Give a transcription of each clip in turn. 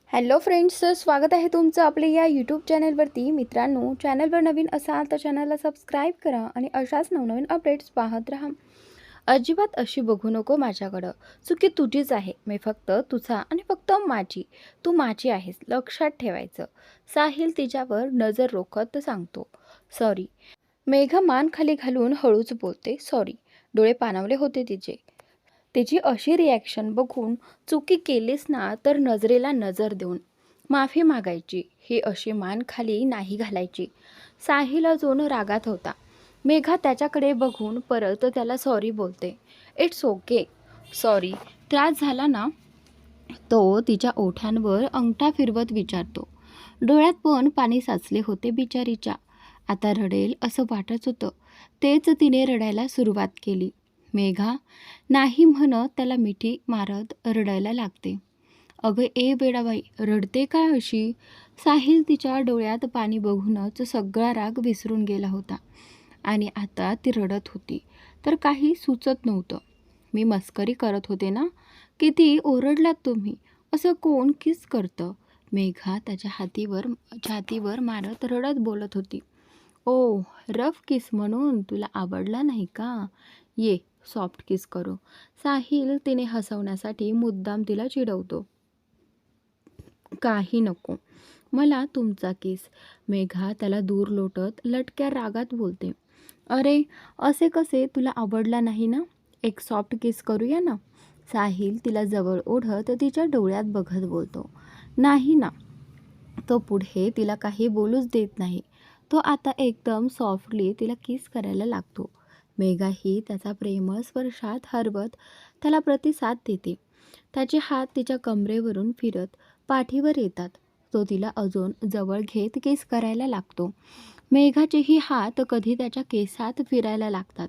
Hello friends, स्वागत आहे तुमचं आपल्या या यूट्यूब चॅनलवरती. मित्रांनो, चॅनलवर नवीन असाल तर चॅनलला सबस्क्राईब करा आणि अशाच नवनवीन अपडेट्स पाहत राहा. अजिबात अशी बघू नको माझ्याकडं. चुकी तुझीच आहे. मी फक्त तुझा आणि फक्त माझी. तू माझी आहेस, लक्षात ठेवायचं. साहिल तिच्यावर नजर रोखत सांगतो. सॉरी. मेघा मान खाली घालून हळूच बोलते. सॉरी. डोळे पाणावले होते तिचे. तिची अशी रिॲक्शन बघून चुकी केलीस ना तर नजरेला नजर देऊन माफी मागायची. ही अशी मान खाली नाही घालायची. साहिल अजून रागात होता. मेघा त्याच्याकडे बघून परत त्याला सॉरी बोलते. It's okay. सॉरी. त्रास झाला ना? तो तिच्या ओठांवर अंगठा फिरवत विचारतो. डोळ्यात पण पाणी साचले होते बिचारीच्या. आता रडेल असं वाटत होतं. तेच तिने रडायला सुरुवात केली. मेघा नाही म्हणत त्याला मिठी मारत रडायला लागते. अगं ए वेडाबाई, रडते काय अशी? साहिल तिच्या डोळ्यात पाणी बघूनच सगळा राग विसरून गेला होता आणि आता ती रडत होती तर काही सुचत नव्हतं. मी मस्करी करत होते ना? किती ओरडलात तुम्ही. असं कोण किस करतं? मेघा त्याच्या छातीवर मारत रडत बोलत होती. ओ, रफ किस म्हणून तुला आवडला नाही का? ये सॉफ्ट किस करू. साहिल तिने हसवण्यासाठी मुद्दाम तिला चिडवतो. काही नको, मला तुमचा किस. मेघा त्याला दूर लोटत लटक्या रागात बोलते. अरे असे कसे, तुला आवडला नाही ना? एक सॉफ्ट किस करूया ना? साहिल तिला जवळ ओढत तिच्या डोळ्यात बघत बोलतो. नाही ना. तो पुढे तिला काही बोलूच देत नाही. तो आता एकदम सॉफ्टली तिला किस करायला लागतो. मेघाही त्याचा प्रेमळ स्पर्शात हरवत त्याला प्रतिसाद देते. त्याचे हात तिच्या कमरेवरून फिरत पाठीवर येतात. तो तिला अजून जवळ घेत केस करायला लागतो. मेघाचेही हात कधी त्याच्या केसात फिरायला लागतात.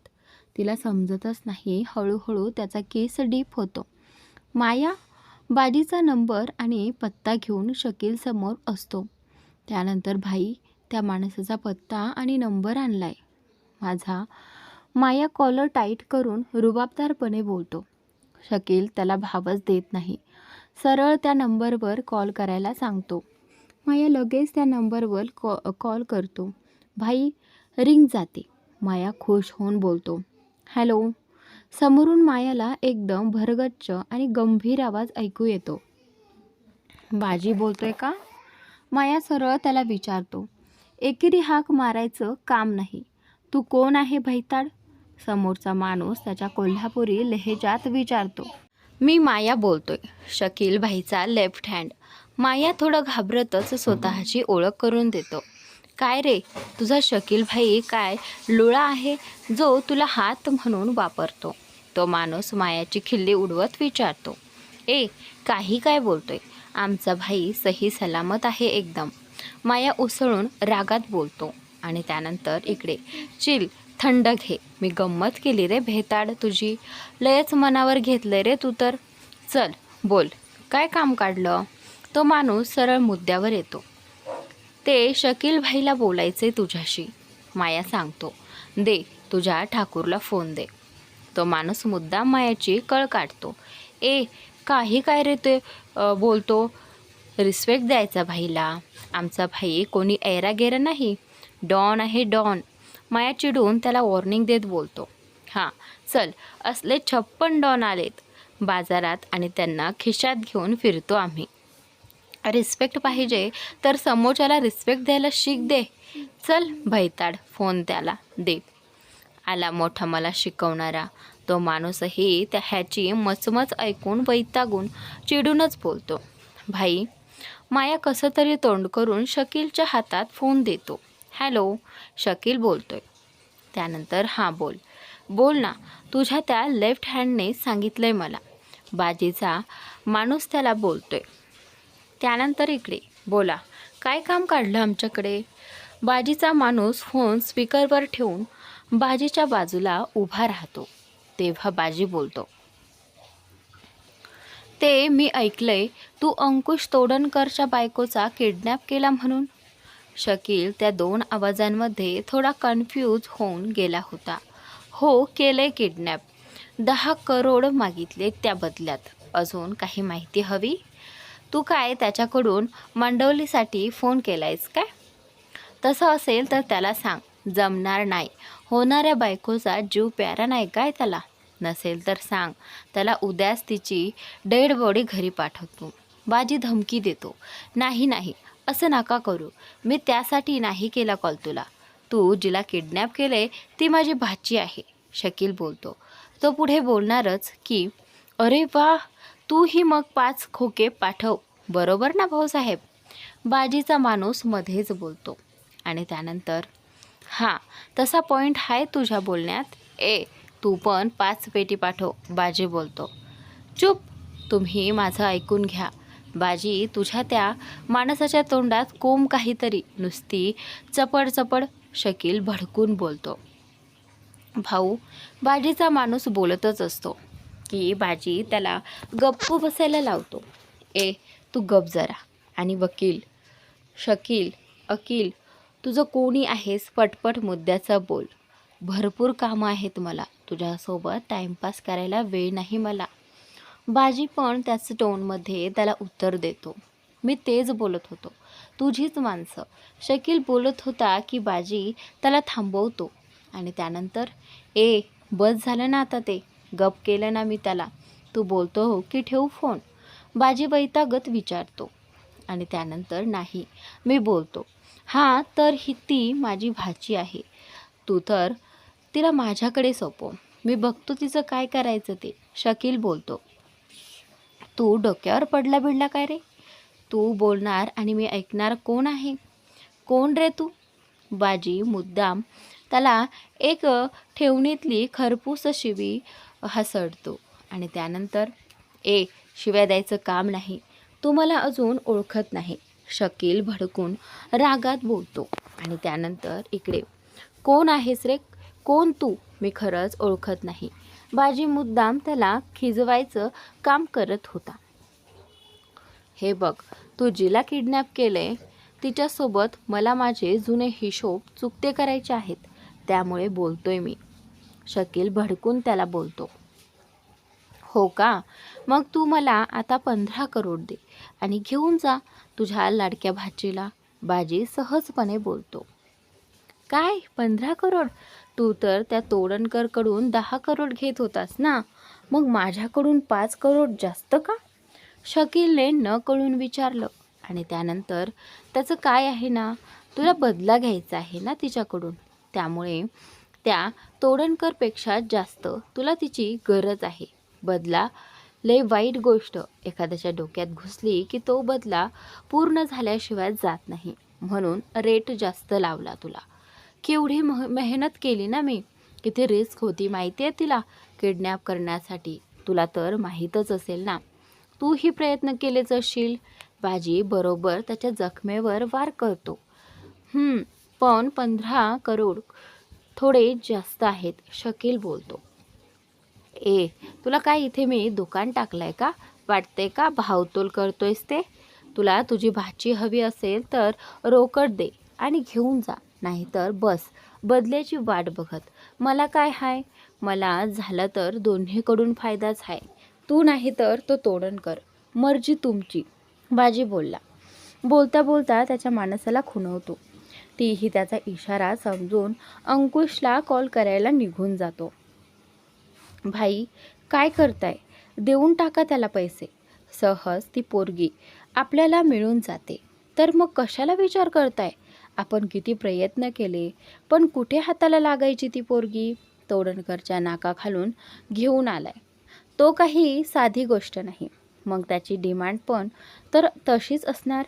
तिला समजतच नाही. हळूहळू त्याचा केस डीप होतो. माया बाजीचा नंबर आणि पत्ता घेऊन शकील समोर असतो. त्यानंतर भाई त्या माणसाचा पत्ता आणि नंबर आणलाय माझा. माया कॉलर टाईट करून रुबाबदारपणे बोलतो. शकील त्याला भावच देत नाही. सरळ त्या नंबरवर कॉल करायला सांगतो. माया लगेच त्या नंबरवर कॉल करतो. भाई रिंग जाते. माया खुश होऊन बोलतो. हॅलो. समोरून मायाला एकदम भरगच्च आणि गंभीर आवाज ऐकू येतो. बाजी बोलतोय का? माया सरळ त्याला विचारतो. एकेरी हाक मारायचं काम नाही. तू कोण आहे भैताड? समोरचा माणूस त्याच्या कोल्हापुरी लहेजात विचारतो. मी माया बोलतोय. शकील भाईचा लेफ्ट हँड. माया थोडं घाबरतच स्वतःची ओळख करून देतो. काय रे, तुझा शकील भाई काय लुळा आहे जो तुला हात म्हणून वापरतो? तो माणूस मायाची खिल्ली उडवत विचारतो. ए, काही काय बोलतोय? आमचा भाई सही सलामत आहे एकदम. माया उसळून रागात बोलतो आणि त्यानंतर इकडे चिल, थंड घे. मी गंमत केली रे भेताड तुझी. लयच मनावर घेतलंय रे तू तर. चल बोल, काय काम काढलं? तो माणूस सरळ मुद्द्यावर येतो. ते शकील भाईला बोलायचे तुझ्याशी. माया सांगतो. दे, तुझ्या ठाकूरला फोन दे. तो माणूस मुद्दाम मायाची कळ काढतो. ए, काही काय रे ते बोलतो? रिस्पेक्ट द्यायचा भाईला. आमचा भाई कोणी ऐरा गेरा नाही. डॉन आहे डॉन. माया चिडून त्याला वॉर्निंग देत बोलतो. हां चल, असले 56 डॉन आलेत बाजारात आणि त्यांना खिशात घेऊन फिरतो आम्ही. रिस्पेक्ट पाहिजे तर समोरच्याला रिस्पेक्ट द्यायला शिक दे. चल भैताड, फोन त्याला दे. आला मोठा मला शिकवणारा. तो माणूसही त्या ह्याची मचमच ऐकून वैतागून चिडूनच बोलतो. भाई. माया कसं तरी तोंड करून शकीलच्या हातात फोन देतो. हॅलो. शकील बोलतोय. त्यानंतर हां बोल. बोल ना, तुझ्या त्या लेफ्ट हँडने सांगितलंय मला. बाजीचा माणूस त्याला बोलतोय. त्यानंतर इकडे बोला, काय काम काढलं आमच्याकडे? बाजीचा माणूस फोन स्पीकरवर ठेवून बाजीच्या बाजूला उभा राहतो. तेव्हा बाजी बोलतो. ते मी ऐकलंय तू अंकुश तोडणकरच्या बायकोचा किडनॅप केला म्हणून. शकील त्या 2 आवाजांमध्ये थोडा कन्फ्यूज होऊन गेला होता. हो, केलंय किडनॅप. 10 करोड मागितले त्या बदल्यात. अजून काही माहिती हवी? तू काय त्याच्याकडून मांडवलीसाठी फोन केलायस काय? तसं असेल तर त्याला सांग, जमणार नाही. होणाऱ्या बायकोचा जीव प्यारा नाही काय त्याला? नसेल तर सांग, त्याला उद्याच तिची डेड बॉडी घरी पाठवतो. बाजी धमकी देतो. नाही नाही, असं नका करू. मी त्यासाठी नाही केला कॉल तुला. तू जिला किडनॅप केले ती माझी भाची आहे, शकील बोलतो. तो पुढे बोलणारच की, अरे वा, तू ही मग 5 खोके पाठव, बरोबर ना भाऊसाहेब? बाजीचा माणूस मध्येच बोलतो आणि त्यानंतर, हां, तसा पॉईंट आहे तुझ्या बोलण्यात. तू पण 5 पेटी पाठव, बाजी बोलतो. चुप, तुम्ही माझं ऐकून घ्या. बाजी, तुझ्या त्या माणसाच्या तोंडात कोंब काहीतरी, नुसती चपड चपड, शकील भडकून बोलतो. भाऊ, बाजीचा माणूस बोलतच असतो की बाजी त्याला गप्प बसायला लावतो. तू गप जरा. आणि वकील, शकील, अकील, तुझं कोणी आहेस, पटपट मुद्द्याचं बोल. भरपूर कामं आहेत मला, तुझ्यासोबत टाईमपास करायला वेळ नाही मला. बाजी पण त्याच टोनमध्ये त्याला उत्तर देतो. मी तेच बोलत होतो, तुझीच माणसं. शकील बोलत होता की बाजी त्याला थांबवतो आणि त्यानंतर, बस झालं ना आता, ते गप केलं ना मी त्याला. तू बोलतो हो की ठेवू फोन? बाजी वैतागत विचारतो आणि त्यानंतर, नाही, मी बोलतो. हां, तर ती माझी भाची आहे. तू तर तिला माझ्याकडे सोपव, मी बघतो तिचं काय करायचं ते, शकील बोलतो. तू डोक्यावर पडला बिडला काय रे? तू बोलणार आणि मी ऐकणार कोण आहे? कोण रे तू? बाजी मुद्दाम त्याला एक ठेवणीतली खरपूस शिवी हसडतो आणि त्यानंतर, शिव्या द्यायचं काम नाही, तू मला अजून ओळखत नाही, शकील भडकून रागात बोलतो. आणि त्यानंतर, इकडे कोण आहेस रे? कोण तू? मी खरंच ओळखत नाही. बाजी मुद्दाम त्याला खिजवायचं काम करत होता. हे बघ, तू जिला किडनॅप केलंय तिच्यासोबत मला माझे जुने हिशोब चुकते करायचे आहेत, त्यामुळे बोलतोय मी, शकील भडकून त्याला बोलतो. हो का? मग तू मला आता 15 करोड दे आणि घेऊन जा तुझ्या लाडक्या भाचीला, बाजी सहजपणे बोलतो. काय 15 करोड? तू तर त्या तोडणकरकडून 10 करोड घेत होतास ना, मग माझ्याकडून 5 करोड जास्त का? शकीलने न कळून विचारलं. आणि त्यानंतर, त्याचं काय आहे ना, तुला बदला घ्यायचा आहे ना तिच्याकडून, त्यामुळे त्या तोडणकरपेक्षा जास्त तुला तिची गरज आहे. बदला लय वाईट गोष्ट, एखाद्याच्या डोक्यात घुसली की तो बदला पूर्ण झाल्याशिवाय जात नाही, म्हणून रेट जास्त लावला तुला. केवढी मेहनत केली ना मी, किती रिस्क होती माहिती आहे तिला किडनॅप करण्यासाठी, तुला तर माहीतच असेल ना. तूही प्रयत्न केलेच असशील. बाजी बरोबर त्याच्या जखमेवर वार करतो. पण 15 करोड थोडे जास्त आहेत, शकील बोलतो. तुला काय इथे मी दुकान टाकलंय का? वाटते का भावतोल करतोयस ते? तुला तुझी भाची हवी असेल तर रोकड दे आणि घेऊन जा, नाहीतर बस बदल्याची वाट बघत. मला काय हाय, मला झालं तर दोन्हीकडून फायदाच आहे. तू नाही तर तो तोडणकर, मर्जी तुमची, बाजी बोलला. बोलता बोलता त्याच्या माणसाला खुणवतो. तीही त्याचा इशारा समजून अंकुशला कॉल करायला निघून जातो. भाई, काय करताय? देऊन टाका त्याला पैसे. सहज ती पोरगी आपल्याला मिळून जाते, तर मग कशाला विचार करताय? आपण किती प्रयत्न केले, पण कुठे हाताला लागायची ती पोरगी? तोडणकरच्या नाकाखालून घेऊन आलाय. तो काही साधी गोष्ट नाही, मग त्याची डिमांड पण तर तशीच असणार.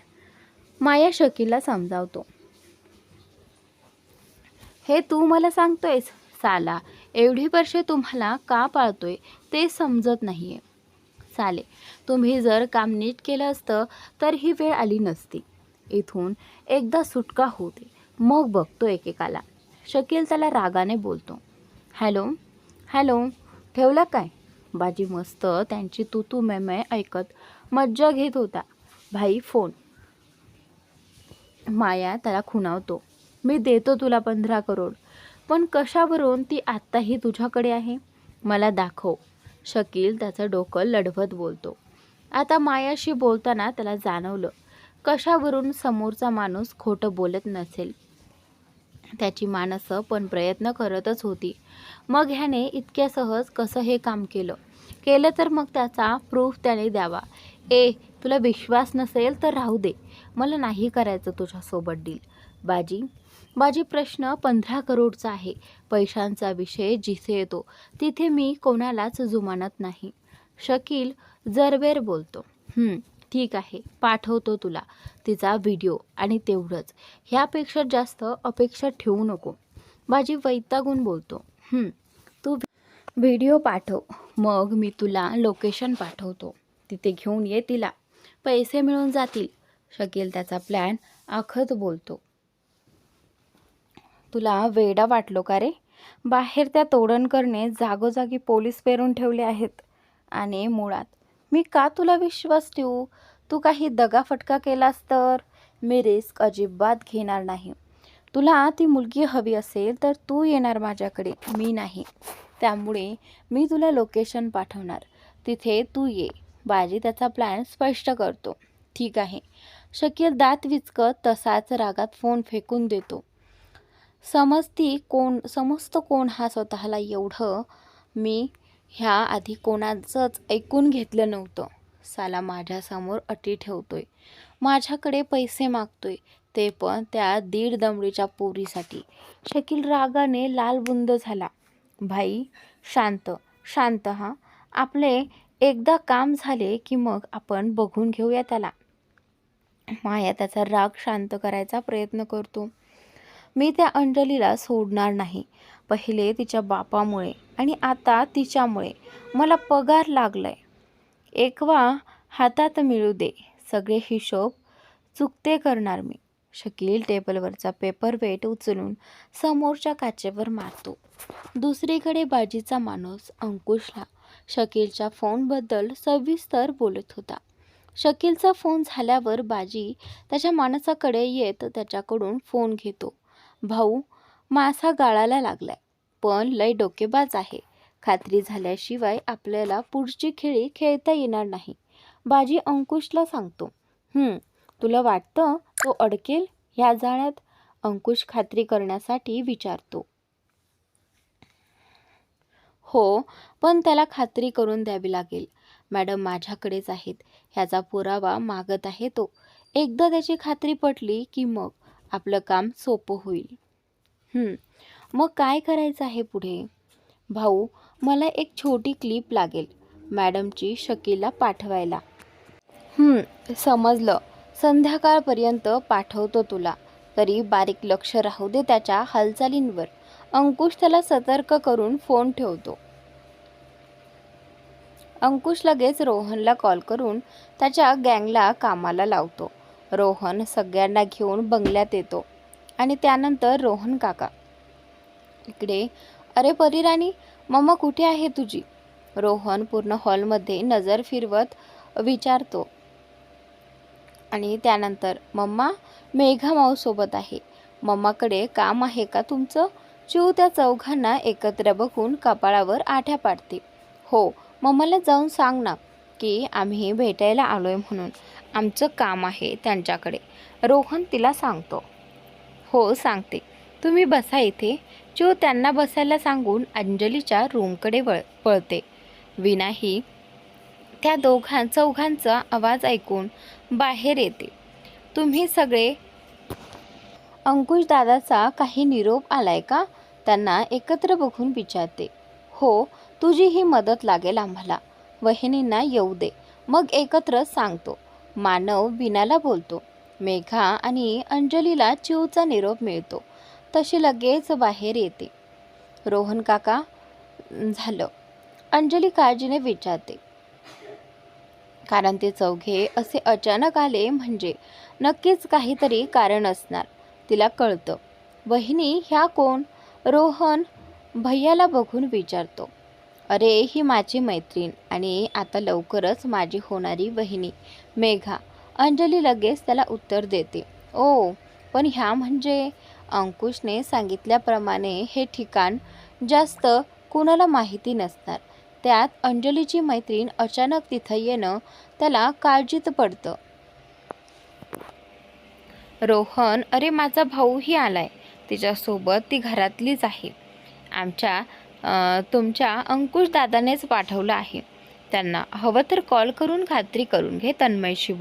माया शकीलला समजावतो. हे तू मला सांगतोयस? साला, एवढी वर्षे तुम्हाला का पाळतोय ते समजत नाहीये. साले, तुम्ही जर काम नीट केलं असतं तर ही वेळ आली नसती. इथून एकदा सुटका होते, मग बघतो एकेकाला, शकील त्याला रागाने बोलतो. हॅलो हॅलो, ठेवला काय? बाजी मस्त त्यांची तू मैं ऐकत मज्जा घेत होता. भाई फोन. माया त्याला खुणावतो. मी देतो तुला 15 करोड, पण कशावरून ती आत्ताही तुझ्याकडे आहे? मला दाखव. शकील त्याचं डोकं लढवत बोलतो. आता मायाशी बोलताना त्याला जाणवलं कशावरून समोरचा माणूस खोटं बोलत नसेल. त्याची माणसं पण प्रयत्न करतच होती. मग ह्याने इतक्या सहज कसं हे काम केलं तर मग त्याचा प्रूफ त्याने द्यावा. तुला विश्वास नसेल तर राहू दे, मला नाही करायचं तुझ्यासोबत डील. बाजी बाजी प्रश्न 15 करोडचा आहे. पैशांचा विषय जिथे येतो तिथे मी कोणालाच जुमानत नाही. शकील जरबेर बोलतो. ठीक आहे, पाठवतो तुला तिचा व्हिडिओ आणि तेवढंच, ह्यापेक्षा जास्त अपेक्षा ठेवू नको. बाजी वैतागून बोलतो. तू व्हिडिओ पाठव, मग मी तुला लोकेशन पाठवतो, तिथे घेऊन ये तिला, पैसे मिळून जातील. शकील त्याचा प्लॅन आखत बोलतो. तुला वेडा वाटलो का रे? बाहेर त्या तोडणकरने जागोजागी पोलीस पेरून ठेवले आहेत. आणि मुळात मी का तुला विश्वास ठेवू? तू काही दगाफटका केलास तर? मी रिस्क अजिबात घेणार नाही. तुला ती मुलगी हवी असेल तर तू येणार माझ्याकडे, मी नाही. त्यामुळे मी तुला लोकेशन पाठवणार, तिथे तू ये. बाजी त्याचा प्लॅन स्पष्ट करतो. ठीक आहे. शकील दात विचकत तसाच रागात फोन फेकून देतो. समजतं कोण हा स्वतःला एवढं. मी ह्या आधी कोणाचंच ऐकून घेतलं नव्हतं. साला माझ्यासमोर अटी ठेवतोय, माझ्याकडे पैसे मागतोय, ते पण त्या 1.5 दमडीच्या पोरीसाठी. शकील रागाने लालबुंद झाला. भाई शांत शांत हां, आपले एकदा काम झाले की मग आपण बघून घेऊया त्याला. माया त्याचा राग शांत करायचा प्रयत्न करतो. मी त्या अंजलीला सोडणार नाही. पहिले तिच्या बापामुळे आणि आता तिच्यामुळे मला पगार लागलाय. एकवा हातात मिळू दे, सगळे हिशोब चुकते करणार मी. शकील टेबलवरचा पेपरवेट उचलून समोरच्या काचेवर मारतो. दुसरीकडे बाजीचा माणूस अंकुशला शकीलच्या फोनबद्दल सविस्तर बोलत होता. शकीलचा फोन झाल्यावर बाजी त्याच्या माणसाकडे येत त्याच्याकडून फोन घेतो. भाऊ, मासा गाळायला लागलाय, पण लय डोकेबाज आहे. खात्री झाल्याशिवाय आपल्याला पुढची खेळी खेळता येणार नाही. बाजी अंकुशला सांगतो. तुला वाटतं तो अडकेल ह्या जाळ्यात? अंकुश खात्री करण्यासाठी विचारतो. हो, पण त्याला खात्री करून द्यावी लागेल. मॅडम माझ्याकडेच आहेत, ह्याचा पुरावा मागत आहे तो. एकदा त्याची खात्री पटली की मग आपलं काम सोपं होईल. मग काय करायचं आहे पुढे? भाऊ, मला एक छोटी क्लिप लागेल मॅडमची शकीलला पाठवायला. समजलं, संध्याकाळपर्यंत पाठवतो तुला. तरी बारीक लक्ष राहू दे त्याच्या हालचालींवर. अंकुश त्याला सतर्क करून फोन ठेवतो. अंकुश लगेच रोहनला कॉल करून त्याच्या गँगला कामाला लावतो. रोहन सगळ्यांना घेऊन बंगल्यात येतो आणि त्यानंतर रोहन काका इकडे. अरे परिराणी, मम्मा कुठे आहे तुझी? रोहन पूर्ण हॉलमध्ये नजर फिरवत विचारतो. आणि त्यानंतर मम्मा मेघा माऊसोबत आहे. मम्माकडे काम आहे का तुमचं? चिऊ त्या चौघांना एकत्र बघून कपाळावर आठ्या पाडते. हो, मम्माला जाऊन सांग ना की आम्ही भेटायला आलोय म्हणून, आमचं काम आहे त्यांच्याकडे. रोहन तिला सांगतो. हो सांगते, तुम्ही बसा इथे. चिऊ त्यांना बसायला सांगून अंजलीच्या रूमकडे पळते. विनाही त्या चौघांचा आवाज ऐकून बाहेर येते. तुम्ही सगळे अंकुश दादाचा काही निरोप आलाय का? त्यांना एकत्र बघून विचारते. हो, तुझी ही मदत लागेल आम्हाला. वहिनींना येऊ दे, मग एकत्र सांगतो. मानव विनाला बोलतो. मेघा आणि अंजलीला चिऊचा निरोप मिळतो. तशी लगेच बाहेर येते. रोहन काका झालं? अंजली काळजीने विचारते. कारण ते चौघे असे अचानक आले म्हणजे नक्कीच काहीतरी कारण असणार. तिला कळतं. वहिनी ह्या कोण? रोहन भैयाला बघून विचारतो. अरे ही माझी मैत्रीण आणि आता लवकरच माझी होणारी वहिनी मेघा. अंजली लगेच त्याला उत्तर देते. ओ, पण ह्या म्हणजे? अंकुशने सांगितल्याप्रमाणे हे ठिकाण जास्त कुणाला माहिती नसणार. त्यात अंजलीची मैत्रीण अचानक तिथं येणं त्याला काळजीत पडतं. रोहन, अरे माझा भाऊही आलाय, तिच्यासोबत ती घरातलीच आहे. तुमच्या अंकुश दादानेच पाठवलं आहे. त्यांना हवं तर कॉल करून खात्री करून घे अंकुशशी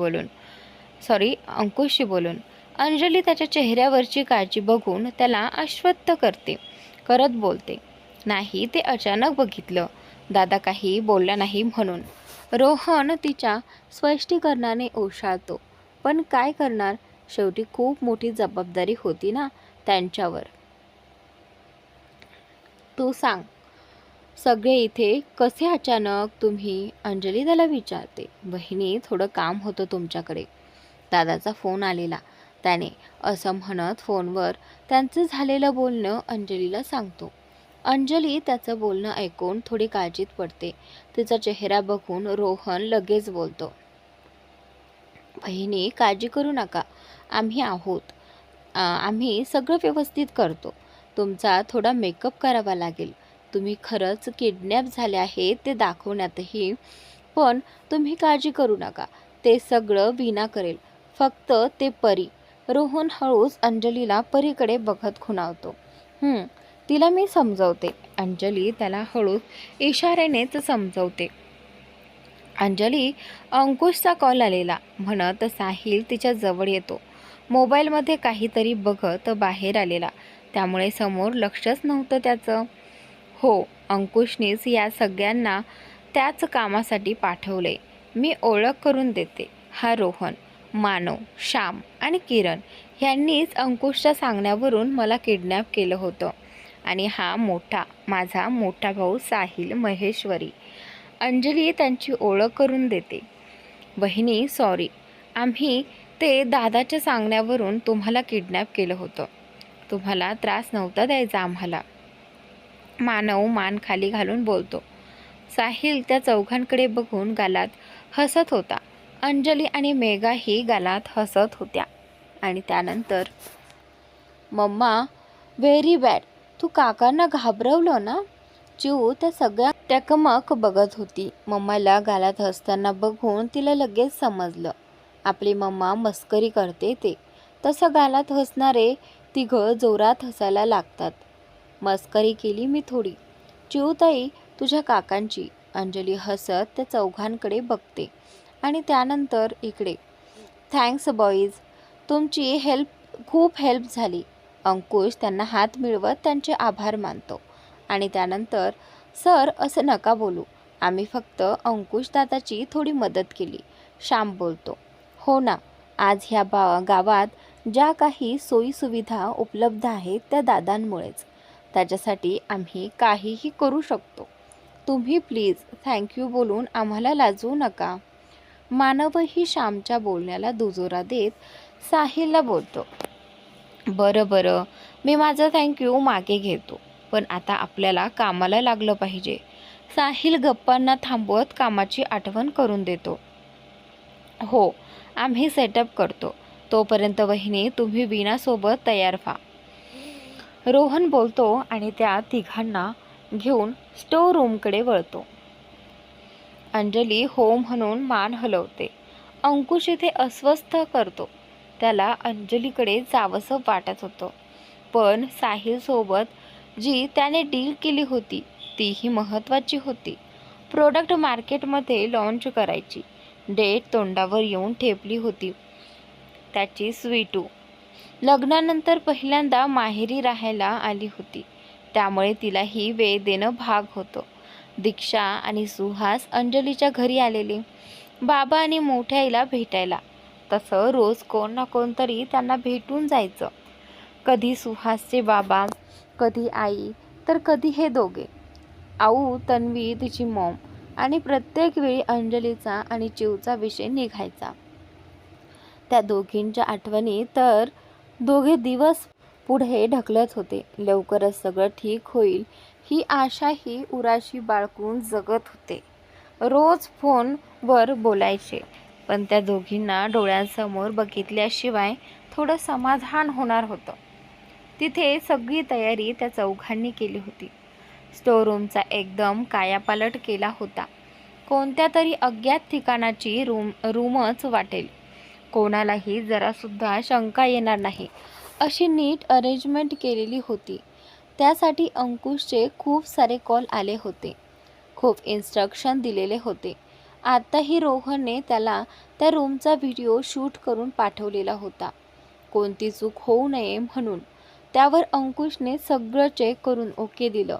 बोलून. अंजली त्याच्या चेहऱ्यावरची काळजी बघून त्याला आश्वस्त करत बोलते, नाही, ते अचानक बघितलं, दादा काही बोलला नाही म्हणून. रोहन तिच्या स्पष्टीकरणाने ओशाळतो, पण काय करणार, शेवटी खूप मोठी जबाबदारी होती ना त्यांच्यावर. तू सांग, सगळे इथे कसे अचानक तुम्ही? अंजली त्याला विचारते. बहिणी, थोडं काम होतं तुमच्याकडे, दादाचा फोन आलेला, त्याने, असं म्हणत फोनवर त्यांचं झालेलं बोलणं अंजलीला सांगतो. अंजली त्याचं बोलणं ऐकून थोडी काळजीत पडते. तिचा चेहरा बघून रोहन लगेच बोलतो, बहिणी काळजी करू नका, आम्ही आहोत, आम्ही सगळं व्यवस्थित करतो. तुमचा थोडा मेकअप करावा लागेल, तुम्ही खरंच किडनॅप झाले आहे ते दाखवण्यातही, पण तुम्ही काळजी करू नका, ते सगळं वीणा करेल, फक्त ते परी. रोहन हळूच अंजलीला परीकडे बघत खुणावतो. तिला मी समजवते. अंजली त्याला हळूच इशाऱ्यानेच समजवते. अंजली, अंकुशचा कॉल आलेला, म्हणत साहिल तिच्या जवळ येतो. मोबाईलमध्ये काहीतरी बघत बाहेर आलेला, त्यामुळे समोर लक्षच नव्हतं त्याचं. हो, अंकुशनीच या सगळ्यांना त्याच कामासाठी पाठवले. मी ओळख करून देते, हा रोहन, मानव, श्याम आणि किरण यांनीच अंकुशच्या सांगण्यावरून मला किडनॅप केलं होतं. आणि हा माझा मोठा भाऊ साहिल महेश्वरी. अंजली त्यांची ओळख करून देते. बहिणी सॉरी, आम्ही ते दादाच्या सांगण्यावरून तुम्हाला किडनॅप केलं होतं, तुम्हाला त्रास नव्हता द्यायचा आम्हाला. मानव मान खाली घालून बोलतो. साहिल त्या चौघांकडे बघून गालात हसत होता. अंजली आणि मेघाही गालात हसत होत्या. आणि त्यानंतर, मम्मा व्हेरी बॅड, तू काकांना घाबरवलं ना? चिऊ त्या सगळ्या टकमक बघत होती. मम्माला गालात हसताना बघून तिला लगेच समजलं, आपली मम्मा मस्करी करते ते. तसं गालात हसणारे तिघं जोरात हसायला लागतात. मस्करी केली मी थोडी, चिऊताई तुझ्या काकांची. अंजली हसत त्या चौघांकडे बघते. आणि त्यानंतर इकडे, थँक्स बॉईज, तुमची खूप हेल्प झाली. अंकुश त्यांना हात मिळवत त्यांचे आभार मानतो. आणि त्यानंतर, सर असं नका बोलू, आम्ही फक्त अंकुश दादाची थोडी मदत केली. श्याम बोलतो, हो ना, आज ह्या गावात ज्या काही सोयीसुविधा उपलब्ध आहेत त्या दादांमुळेच, त्याच्यासाठी आम्ही काहीही करू शकतो. तुम्ही प्लीज थँक्यू बोलून आम्हाला लाजवू नका. मानवही श्यामच्या बोलण्याला दुजोरा देत साहिलला बोलतो, बरं, मी माझा थँक्यू मागे घेतो, पण आता आपल्याला कामाला लागलं पाहिजे. साहिल गप्पांना थांबवत कामाची आठवण करून देतो. हो, आम्ही सेटअप करतो, तोपर्यंत वहिनी तुम्ही वीणासोबत तयार व्हा. रोहन बोलतो आणि त्या तिघांना घेऊन स्टोर रूमकडे वळतो. अंजली हो म्हणून मान हलवते. अंकुश इथे अस्वस्थ करतो. त्याला अंजलीकडे जावंसं वाटत होतं, पण साहिलसोबत जी त्याने डील केली होती तीही महत्त्वाची होती. प्रोडक्ट मार्केटमध्ये लॉन्च करायची डेट तोंडावर येऊन ठेपली होती त्याची. स्वीटू लग्नानंतर पहिल्यांदा माहेरी राहायला आली होती, त्यामुळे तिलाही वेळ देणं भाग होतं. दीक्षा आणि सुहास अंजलीच्या घरी आलेले, बाबा आणि मोठ्या आईला भेटायला. तसं रोज कोण ना कोणतरी त्यांना भेटून जायचं. कधी सुहासचे बाबा, कधी आई, तर कधी हे दोघे, आऊ, तन्वी, तिची मॉम. आणि प्रत्येक वेळी अंजलीचा आणि चिवचा विषय निघायचा. त्या दोघींच्या आठवणी तर दोघे दिवस पुढे ढकलत होते. लवकरच सगळं ठीक होईल ही आशाही उराशी बाळगून जगत होते. रोज फोनवर बोलायचे, पण त्या दोघींना डोळ्यांसमोर बघितल्याशिवाय थोडं समाधान होणार होतं. तिथे सगळी तयारी त्या चौघांनी केली होती. स्टोअरूमचा एकदम कायापालट केला होता. कोणत्या तरी अज्ञात ठिकाणाची रूमच वाटेल. कोणालाही जरासुद्धा शंका येणार नाही अशी नीट अरेंजमेंट केलेली होती. त्यासाठी अंकुशचे खूप सारे कॉल आले होते. खूप इन्स्ट्रक्शन दिलेले होते. आत्ताही रोहनने त्याला त्या रूमचा व्हिडिओ शूट करून पाठवलेला होता. कोणती चूक होऊ नये म्हणून. त्यावर अंकुशने सगळं चेक करून ओके दिलं.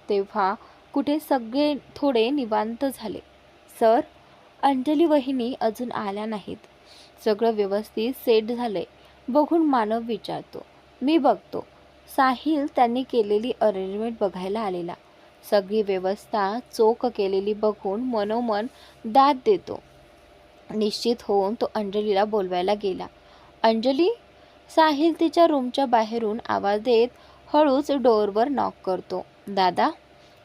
तेव्हा कुठे सगळे थोडे निवांत झाले. सर, अंजली वहिनी अजून आल्या नाहीत. सगळं व्यवस्थित सेट झालंय बघून मानव विचारतो. मी बघतो. साहिल त्यांनी केलेली अरेंजमेंट बघायला आलेला. सगळी व्यवस्था चोख केलेली बघून मनोमन दाद देतो. निश्चित होऊन तो अंजलीला बोलवायला गेला. अंजली? साहिल तिच्या रूमच्या बाहेरून आवाज देत हळूच डोअरवर नॉक करतो. दादा,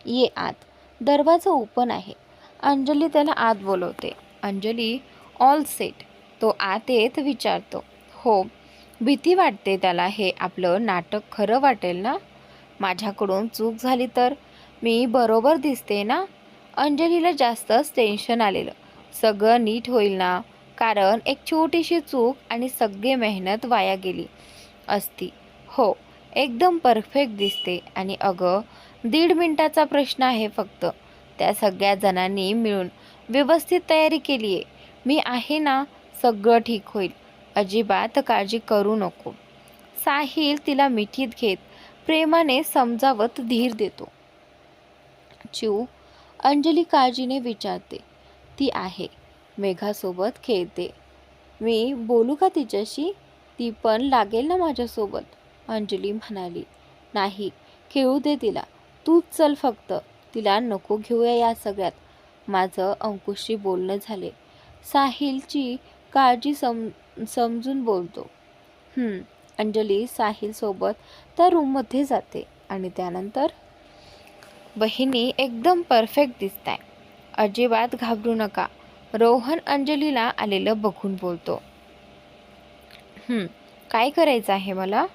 ये आत. दरवाजा ओपन आहे. अंजली त्याला आत बोलवते. Anjali, all set. तो आत येत विचारतो. हो. भीती वाटते त्याला हे आपलं नाटक खरं वाटेल ना? माझ्याकडून चूक झाली तर? मी बरोबर दिसते ना? अंजलीला जास्तच टेन्शन आलेलं. सगळं नीट होईल ना? कारण एक छोटीशी चूक आणि सगळी मेहनत वाया गेली असती. हो, एकदम परफेक्ट दिसते. आणि अगं, 1.5 मिनिटाचा प्रश्न आहे फक्त. त्या सगळ्या जणांनी मिळून व्यवस्थित तयारी केली आहे. मी आहे ना, सगळं ठीक होईल. अजिबात काळजी करू नको. साहिल तिला मिठीत घेत प्रेमाने समजावत धीर देतो. चिऊ, अंजली काळजीने विचारते. ती आहे. मेघासोबत खेळते. मी बोलू का तिच्याशी? ती पण लागेल ना माझ्यासोबत? अंजली म्हणाली. नाही, खेळू दे तिला. तूच चल फक्त. तिला नको घेऊया या सगळ्यात. माझं अंकुशशी बोलणं झाले. साहिलची काळजी समजून बोलतो. अंजली साहिलसोबत त्या रूममध्ये जाते आणि त्यानंतर, बहिणी एकदम परफेक्ट दिसताय. अजिबात घाबरू नका. रोहन अंजलीला आलेलं बघून बोलतो. काय करायचं आहे मला?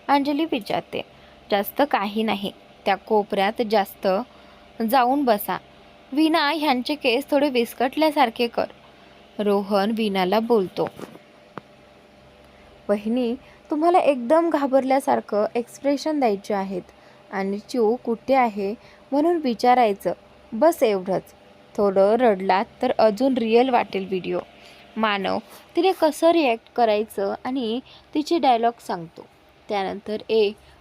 अंजली विचारते. जास्त काही नाही. त्या कोपऱ्यात जास्त जाऊन बसा. वीणा ह्यांचे केस थोडे विस्कटल्यासारखे कर. रोहन वीणाला बोलतो. बहिणी, तुम्हाला एकदम घाबरल्यासारखं एक्सप्रेशन द्यायचे आहेत आणि चिऊ कुठे आहे म्हणून विचारायचं. बस एवढंच. थोडं रडलात तर अजून रिअल वाटेल व्हिडिओ. मानव तिने कसं रिॲक्ट करायचं आणि तिचे डायलॉग सांगतो. त्यानंतर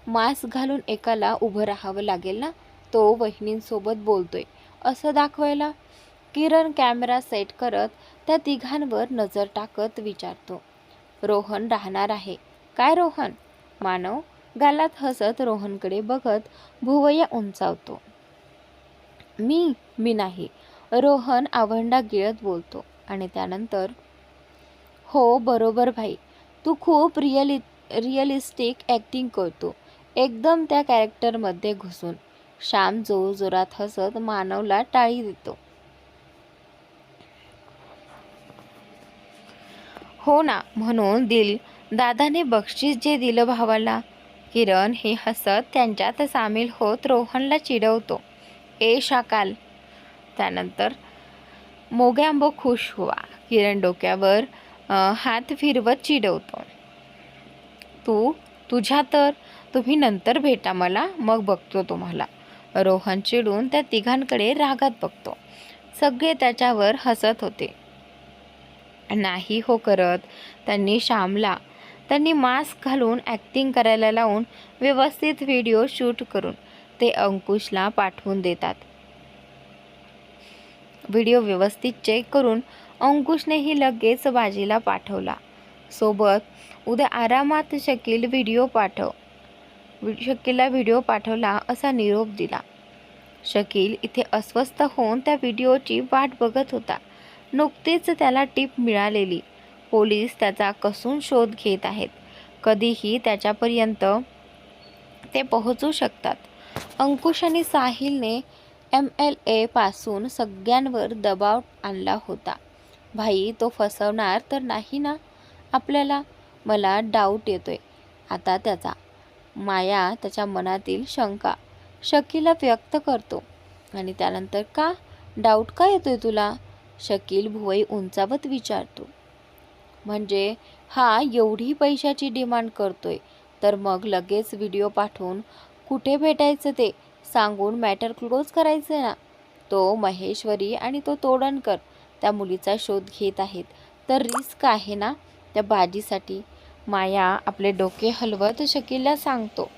मास्क घालून एकाला उभं राहावं लागेल ना, तो वहिनींसोबत बोलतोय असं दाखवायला. किरण कॅमेरा सेट करत त्या तिघांवर नजर टाकत विचारतो. रोहन राहणार आहे काय रोहन? मानव गालात हसत रोहनकडे बघत भुवया उंचावतो. मी नाही. रोहन आवंडा गिळत बोलतो आणि त्यानंतर, हो बरोबर भाई, तू खूप रिअलिस्टिक ॲक्टिंग करतो. एकदम त्या कॅरेक्टरमध्ये घुसून. श्याम जोरात हसत मानवला टाळी देतो. हो ना, म्हणून दादाने बक्षीस जे दिलं भावाला. किरण हे हसत त्यांच्यात सामील होत रोहनला चिडवतो. शाकाल. त्यानंतर, मोगॅम्बो खुश हुआ. किरण डोक्यावर हात फिरवत चिडवतो. तुझ्या तर तुम्ही नंतर भेटा मला, मग बघतो तुम्हाला. रोहन चिडून त्या तिघांकडे रागात बघतो. सगळे त्याच्यावर हसत होते. नाही हो करत. त्यांनी मास्क घालून ॲक्टिंग करायला लावून व्यवस्थित व्हिडिओ शूट करून ते अंकुशला पाठवून देतात. व्हिडिओ व्यवस्थित चेक करून अंकुशनेही लगेच बाजीला पाठवला. सोबत उद्या आरामात शकीलला व्हिडिओ पाठवला असा निरोप दिला. शकील इथे अस्वस्थ होऊन त्या व्हिडिओची वाट बघत होता. नुकतीच त्याला टीप मिळालेली. पोलीस त्याचा कसून शोध घेत आहेत. कधीही त्याच्यापर्यंत ते पोहोचू शकतात. अंकुश आणि साहिलने MLA पासून सगळ्यांवर दबाव आणला होता. भाई, तो फसवणार तर नाही ना आपल्याला? मला डाऊट येतोय आता त्याचा. माया त्याच्या मनातील शंका. शकीलला व्यक्त करतो. आणि त्यानंतर का डाऊट का येतोय तुला? शकील भुवई उंचावत विचारतो. म्हणजे हा एवढी पैशाची डिमांड करतोय तर मग लगेच व्हिडिओ पाठवून कुठे भेटायचं ते सांगून मॅटर क्लोज करायचं ना. तो महेश्वरी आणि तो तोडणकर त्या मुलीचा शोध घेत आहेत तर रिस्क आहे ना त्या बाजीसाठी. माया आपले डोके हलवत शकीलला सांगतो.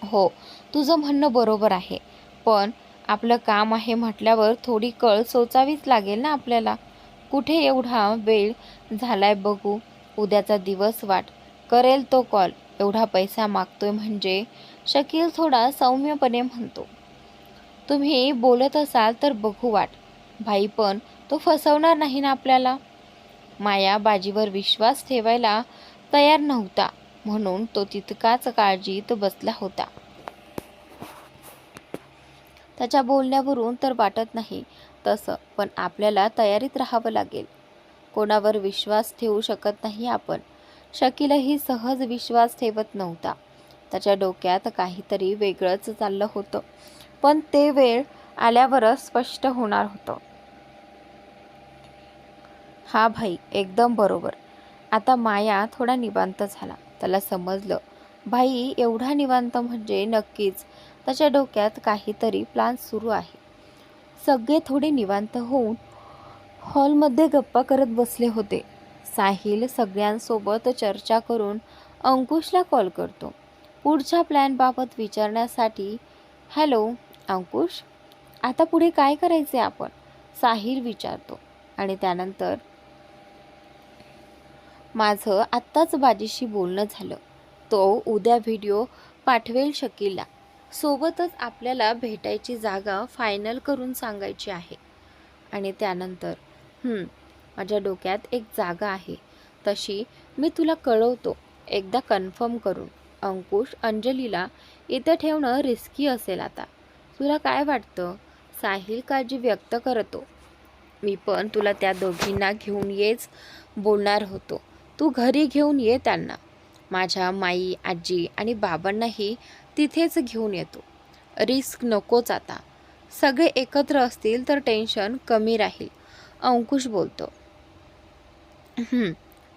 हो, तुझं म्हणणं बरोबर आहे, पण आपलं काम आहे म्हटल्यावर थोडी कळ सोचावीच लागेल ना आपल्याला. कुठे एवढा वेळ झालाय बघू, उद्याचा दिवस वाट. करेल तो कॉल, एवढा पैसा मागतोय म्हणजे. शकील थोडा सौम्यपणे म्हणतो. तुम्ही बोलत असाल तर बघू वाट. भाई पण तो फसवणार नाही ना आपल्याला. माया बाजीवर विश्वास ठेवायला तयार नव्हता म्हणून तो तितकाच काळजीत बसला होता. त्याच्या बोलण्यावरून तर वाटत नाही तसं, पण आपल्याला तयारीत राहावं लागेल. कोणावर विश्वास ठेवू शकत नाही आपण. शकीलही सहज विश्वास ठेवत नव्हता. त्याच्या डोक्यात काहीतरी वेगळंच चाललं होतं, पण ते वेळ आल्यावरच स्पष्ट होणार होतं. हा भाई, एकदम बरोबर. आता माया थोडा निवांत झाला. त्याला समजलं भाई एवढा निवांत म्हणजे नक्कीच त्याच्या डोक्यात काहीतरी प्लान सुरू आहे. सगळे थोडे निवांत होऊन हॉलमध्ये गप्पा करत बसले होते. साहिल सगळ्यांसोबत चर्चा करून अंकुशला कॉल करतो पुढच्या प्लॅनबाबत विचारण्यासाठी. हॅलो अंकुश, आता पुढे काय करायचे आपण? साहिल विचारतो. आणि त्यानंतर माझं आत्ताच बाजीशी बोलणं झालं. तो उद्या व्हिडिओ पाठवेल शकीलला. सोबतच आपल्याला भेटायची जागा फायनल करून सांगायची आहे. आणि त्यानंतर माझ्या डोक्यात एक जागा आहे, तशी मी तुला कळवतो एकदा कन्फर्म करून. अंकुश, अंजलीला इथं ठेवणं रिस्की असेल आता. तुला काय वाटतं? साहिल काळजी व्यक्त करतो. मी पण तुला त्या दोघींना घेऊन येच बोलणार होतो. तू घरी घेऊन ये त्यांना. माझ्या माई, आजी आणि बाबांनाही तिथेच घेऊन येतो. रिस्क नकोच आता. सगळे एकत्र असतील तर टेन्शन कमी राहील. अंकुश बोलतो.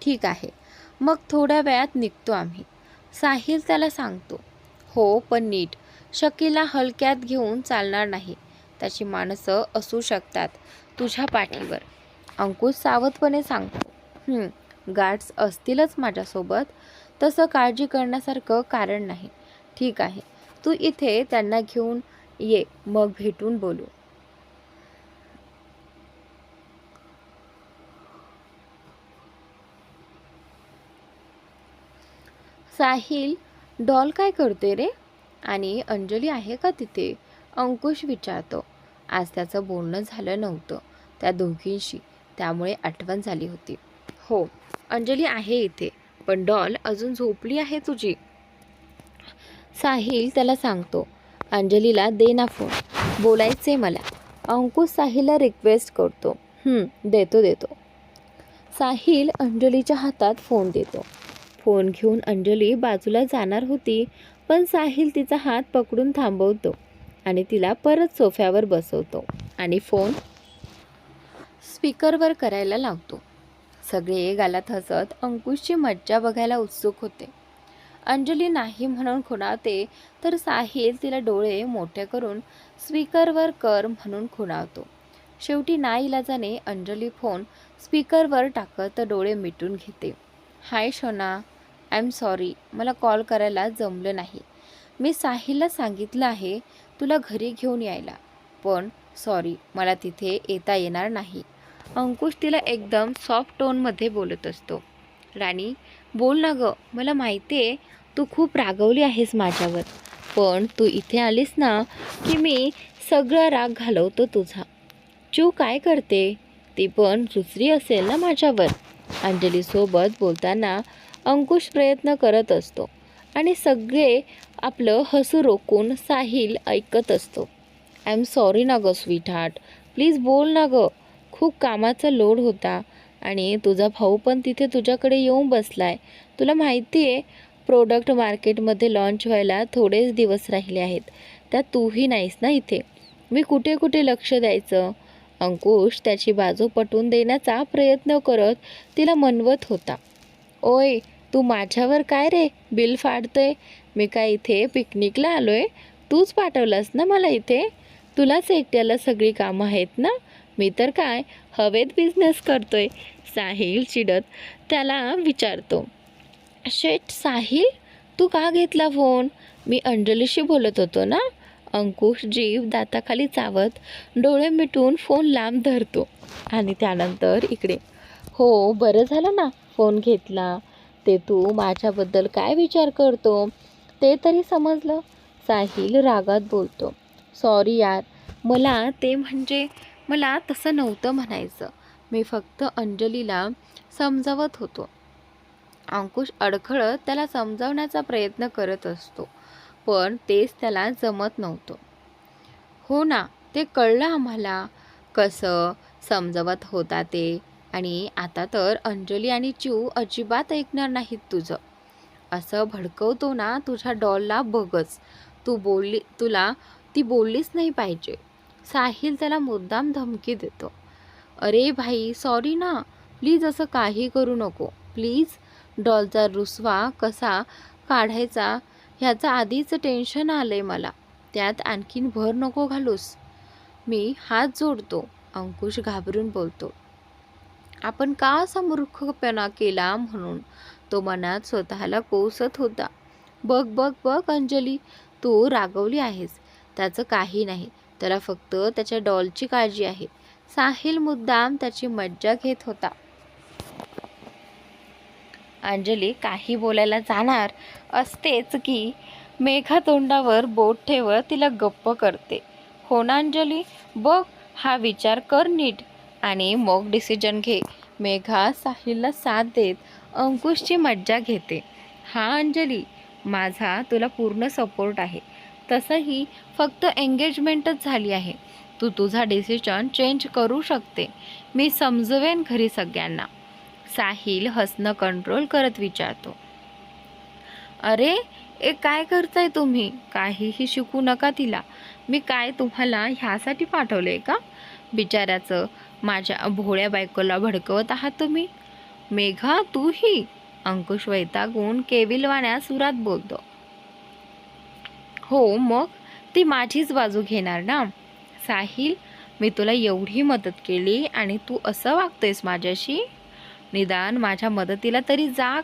ठीक आहे, मग थोड्या वेळात निघतो आम्ही. साहिल त्याला सांगतो. हो, पण नीट. शकीला हलक्यात घेऊन चालणार नाही. त्याची माणसं असू शकतात तुझ्या पाठीवर. अंकुश सावधपणे सांगतो. गार्ड्स असतीलच माझ्यासोबत. तसं काळजी करण्यासारखं कारण नाही. ठीक आहे, तू इथे त्यांना घेऊन ये, मग भेटून बोलू. साहिल, डॉल काय करते रे? आणि अंजली आहे का तिथे? अंकुश विचारतो. आज त्याचं बोलणं झालं नव्हतं त्या दोघींशी, त्यामुळे आठवण झाली होती. हो, अंजली आहे इथे, पण डॉल अजून झोपली आहे तुझी. साहिल त्याला सांगतो. अंजलीला दे ना फोन, बोलायचे मला. अंकुश साहिलला रिक्वेस्ट करतो. देतो. साहिल अंजलीच्या हातात फोन देतो. फोन घेऊन अंजली बाजूला जाणार होती, पण साहिल तिचा हात पकडून थांबवतो आणि तिला परत सोफ्यावर बसवतो आणि फोन स्पीकरवर करायला लावतो. सगळे गालात हसत अंकुशची मज्जा बघायला उत्सुक होते. अंजली नाही म्हणून खुणावते तर साहिल तिला डोळे मोठे करून स्पीकरवर कर म्हणून खुणावतो. शेवटी नाईलाजाने अंजली फोन स्पीकरवर टाकत डोळे मिटून घेते. हाय शोना, आय एम सॉरी, मला कॉल करायला जमलं नाही. मी साहिलला सांगितलं आहे तुला घरी घेऊन यायला, पण सॉरी, मला तिथे येता येणार नाही. अंकुश तिला एकदम सॉफ्ट टोनमध्ये बोलत असतो. राणी, बोल ना गं. मला माहिती आहे तू खूप रागवली आहेस माझ्यावर, पण तू इथे आलीस ना की मी सगळा राग घालवतो तुझा. चू काय करते? ती पण दुसरी असेल ना माझ्यावर. अंजलीसोबत बोलताना अंकुश प्रयत्न करत असतो आणि सगळे आपलं हसू रोखून साहिल ऐकत असतो. आय एम सॉरी ना गं स्वीटहार्ट, प्लीज बोल ना गं. खूप कामाचा लोड होता आणि तुझा भाऊ पण तिथे तुझ्याकडे येऊन बसलाय. तुला माहिती आहे प्रोडक्ट मार्केटमध्ये लॉन्च व्हायला थोडेच दिवस राहिले आहेत. त्यात तूही नाहीस ना इथे. मी कुठे कुठे लक्ष द्यायचं. अंकुश त्याची बाजू पटवून देण्याचा प्रयत्न करत तिला मनवत होता. ओय, तू माझ्यावर काय रे बिल फाडतोय? मी काय इथे पिकनिकला आलोय? तूच पाठवलंस ना मला इथे. तुलाच एकट्याला सगळी कामं आहेत ना. मी तर काय हवेत बिझनेस करतोय. साहिल चिडत त्याला विचारतो. शेट साहिल, तू का घेतला फोन? मी अंजलीशी बोलत होतो ना. अंकुश जीव दाताखाली चावत डोळे मिटून फोन लांब धरतो आणि त्यानंतर इकडे. हो, बरं झालं ना फोन घेतला. ते तू माझ्याबद्दल काय विचार करतो ते तरी समजलं. साहिल रागात बोलतो. सॉरी यार, मला तसं नव्हतं म्हणायचं. मी फक्त अंजलीला समजावत होतो. अंकुश अडखळत त्याला समजावण्याचा प्रयत्न करत असतो, पण तेच त्याला जमत नव्हतं. हो ना, ते कळलं आम्हाला कसं समजावत होता ते. आणि आता तर अंजली आणि चिऊ अजिबात ऐकणार नाहीत तुझं. असं भडकवतो ना तुझ्या डॉलला बघच. तुला ती बोललीच नाही पाहिजे. साहिल त्याला मुद्दाम धमकी देतो. अरे भाई सॉरी ना, प्लीज असं काही करू नको प्लीज. डॉलचा रुसवा कसा काढायचा ह्याचं आधीच टेन्शन आलंय मला. त्यात आणखीन भर नको घालूस. मी हात जोडतो. अंकुश घाबरून बोलतो. आपण का असा मूर्खपणा केला म्हणून तो मनात स्वतःला कोसत होता. बघ बघ बघ अंजली, तू रागवली आहेस. त्याचं काही नाही. त्याला फक्त त्याच्या डॉलची काळजी आहे. साहिल मुद्दाम त्याची मज्जा घेत होता. अंजली काही बोलायला जाणार असतेच की मेघा तोंडावर बोट ठेवत तिला गप्प करते. हो ना अंजली, बघ हा विचार कर नीट आणि मग डिसिजन घे. मेघा साहिलला साथ देत अंकुशची मज्जा घेते. हा अंजली, माझा तुला पूर्ण सपोर्ट आहे. तसंही फक्त एंगेजमेंटच झाली आहे. तू तुझा डिसिजन चेंज करू शकते. मी समजवेन घरी सगळ्यांना. साहिल हसणं कंट्रोल करत विचारतो. अरे काय करताय तुम्ही? काहीही शिकू नका तिला. मी काय तुम्हाला ह्यासाठी पाठवलंय का? बिचाऱ्याचं माझ्या भोळ्या बायकोला भडकवत आहात तुम्ही. मेघा तूही? अंकुश वैतागून केविलवाण्या सुरात बोलतो. हो मग ती माझीच बाजू घेणार ना. साहिल, मी तुला एवढी मदत केली आणि तू असं वागतोयस माझ्याशी? निदान माझ्या मदतीला तरी जाग.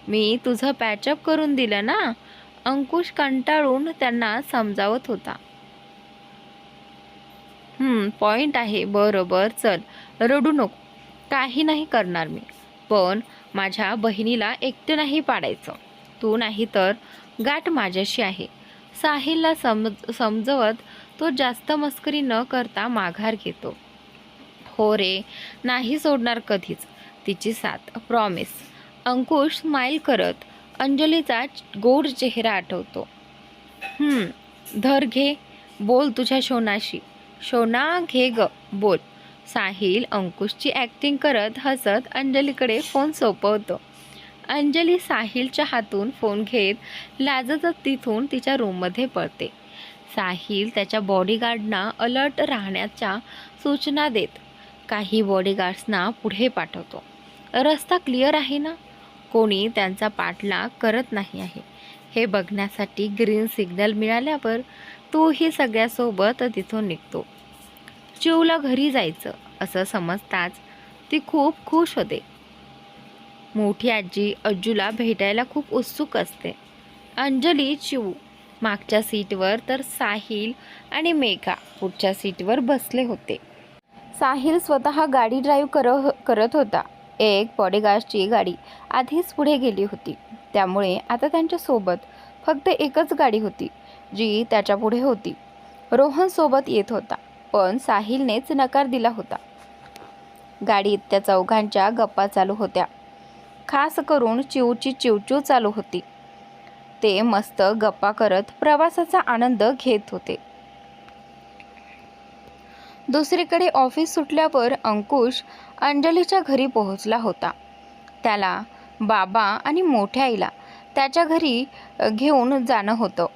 मी तुझं पॅचअप करून दिलं ना. अंकुश कंटाळून त्यांना समजावत होता. पॉइंट आहे. बरोबर, चल रडू नको. काही नाही करणार मी. पण माझ्या बहिणीला एकटं नाही पाडायचं. तू नाही तर गाठ माझ्याशी आहे. साहिलला समजवत तो जास्त मस्करी न करता माघार घेतो. हो रे, नाही सोडणार कधीच तिची साथ, प्रॉमिस. अंकुश स्माईल करत अंजलीचा गोड चेहरा आठवतो. धर घे, बोल तुझ्या शोनाशी. शोना घे ग, बोल. साहिल अंकुशची ॲक्टिंग करत हसत अंजलीकडे फोन सोपवतो. अंजली साहिलच्या हातून फोन घेत लाजतच तिथून तिच्या रूममध्ये पळते. साहिल त्याच्या बॉडीगार्डना अलर्ट राहण्याच्या सूचना देत काही बॉडीगार्ड्सना पुढे पाठवतो. रस्ता क्लिअर आहे ना? कोणी त्यांचा पाठलाग करत नाही आहे हे बघण्यासाठी ग्रीन सिग्नल मिळाल्यावर तोही सगळ्यासोबत तिथून निघतो. चिऊला घरी जायचं असं समजताच ती खूप खुश होते. मोठी आजी अज्जूला भेटायला खूप उत्सुक असते. अंजली, चिऊ मागच्या सीटवर तर साहिल आणि मेघा पुढच्या सीटवर बसले होते. साहिल स्वतः गाडी ड्राईव्ह करत होता. एक बॉडीगार्डची गाडी आधीच पुढे गेली होती. त्यामुळे आता त्यांच्यासोबत फक्त एकच गाडी होती जी त्याच्या पुढे होती. रोहन सोबत येत होता, पण साहिलनेच नकार दिला होता. गाडीत त्या चौघांच्या गप्पा चालू होत्या. खास करून चिवची चिवचिव चालू होती. ते मस्त गप्पा करत प्रवासाचा आनंद घेत होते. दुसरीकडे ऑफिस सुटल्यावर अंकुश अंजलीच्या घरी पोहोचला होता. त्याला बाबा आणि मोठ्या आईला त्याच्या घरी घेऊन जाणं होतं.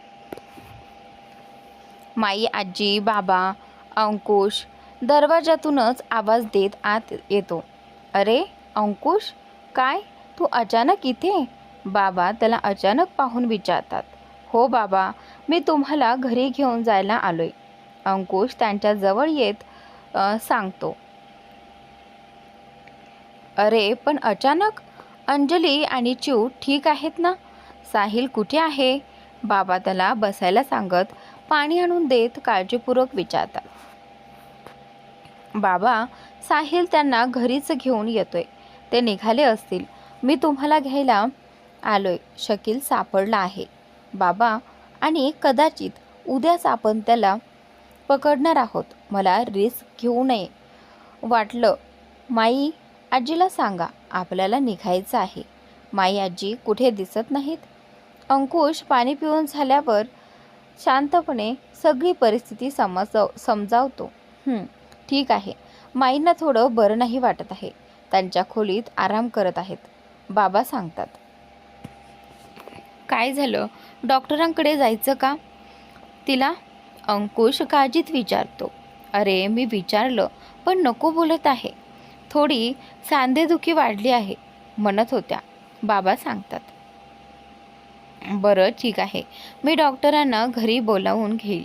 माई, आजी, बाबा, अंकुश दरवाजातूनच आवाज देत आत येतो. अरे अंकुश, काय तू अचानक इथे? बाबा त्याला अचानक पाहून विचारतात. हो बाबा, मी तुम्हाला घरी घेऊन जायला आलोय, अंकुश त्यांच्या जवळ येत सांगतो. अरे पण अचानक? अंजली आणि चिऊ ठीक आहेत ना? साहिल कुठे आहे? बाबा त्याला बसायला सांगत पाणी आणून देत काळजीपूर्वक विचारतात. बाबा, साहिल त्यांना घरीच घेऊन येतोय, ते निघाले असतील, मी तुम्हाला घ्यायला आलोय. शकील सापडला आहे बाबा, आणि कदाचित उद्याच आपण त्याला पकडणार आहोत. मला रिस्क घेऊ नये वाटलं. माई, आजीला सांगा आपल्याला निघायचं आहे. माई, आजी कुठे दिसत नाहीत. अंकुश पाणी पिऊन झाल्यावर शांतपणे सगळी परिस्थिती समजावतो. ठीक आहे. माईंना थोडं बरं नाही वाटत आहे, त्यांच्या खोलीत आराम करत आहेत, बाबा सांगतात. काय झालं, डॉक्टरांकडे जायचं का तिला? अंकुश काळजीत विचारतो. अरे मी विचारलं पण नको बोलत आहे, थोडी सांधेदुखी वाढली आहे म्हणत होत्या, बाबा सांगतात. बरं ठीक आहे, मी डॉक्टरांना घरी बोलावून घेईल,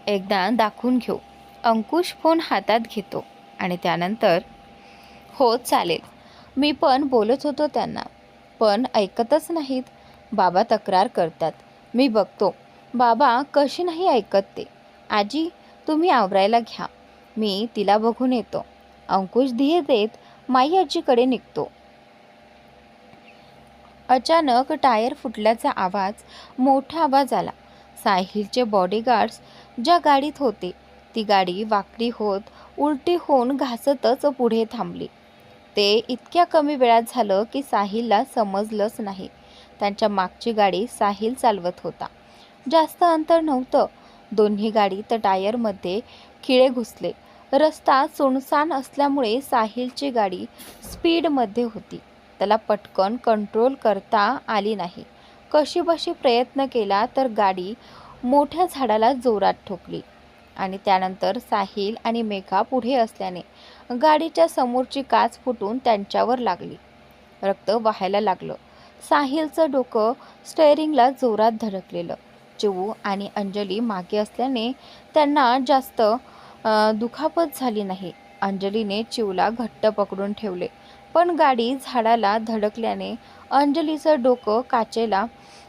एकदा दाखवून घेऊ. अंकुश फोन हातात घेतो आणि त्यानंतर हो चालेल, मी पण बोलत होतो त्यांना, पण ऐकतच नाहीत, बाबा तक्रार करतात. मी बघतो. बाबा कशी नाही ऐकत ते. आजी तुम्ही आवरायला घ्या, मी तिला बघून येतो. अंकुश धीर देत माई आजीकडे निघतो. अचानक टायर फुटल्याचा मोठा आवाज आला. साहिलचे बॉडीगार्ड्स ज्या गाडीत होते ती गाडी वाकडी होत उलटी होऊन घासतच पुढे थांबली. ते इतक्या कमी वेळात झालं की साहिलला समजलंच नाही. त्यांच्या मागची गाडी साहिल चालवत होता. जास्त अंतर नव्हतं. दोन्ही गाडीत टायरमध्ये खिळे घुसले. रस्ता सुनसान असल्यामुळे साहिलची गाडी स्पीडमध्ये होती. त्याला पटकन कंट्रोल करता आली नाही. कशीबशी प्रयत्न केला तर गाडी मोठ्या झाडाला जोरात ठोकली आणि त्यानंतर साहिल आणि मेघा पुढे असल्याने गाडीच्या समोरची काच फुटून त्यांच्यावर लागली. रक्त वाहायला लागलं. साहिलचं डोकं स्टेअरिंगला जोरात धडकलेलं. चिऊ आणि अंजली मागे असल्याने त्यांना जास्त दुखापत झाली नाही. अंजलीने चिऊला घट्ट पकडून ठेवले, पण गाडी झाडाला धडकल्याने अंजलीचं डोकं काचेला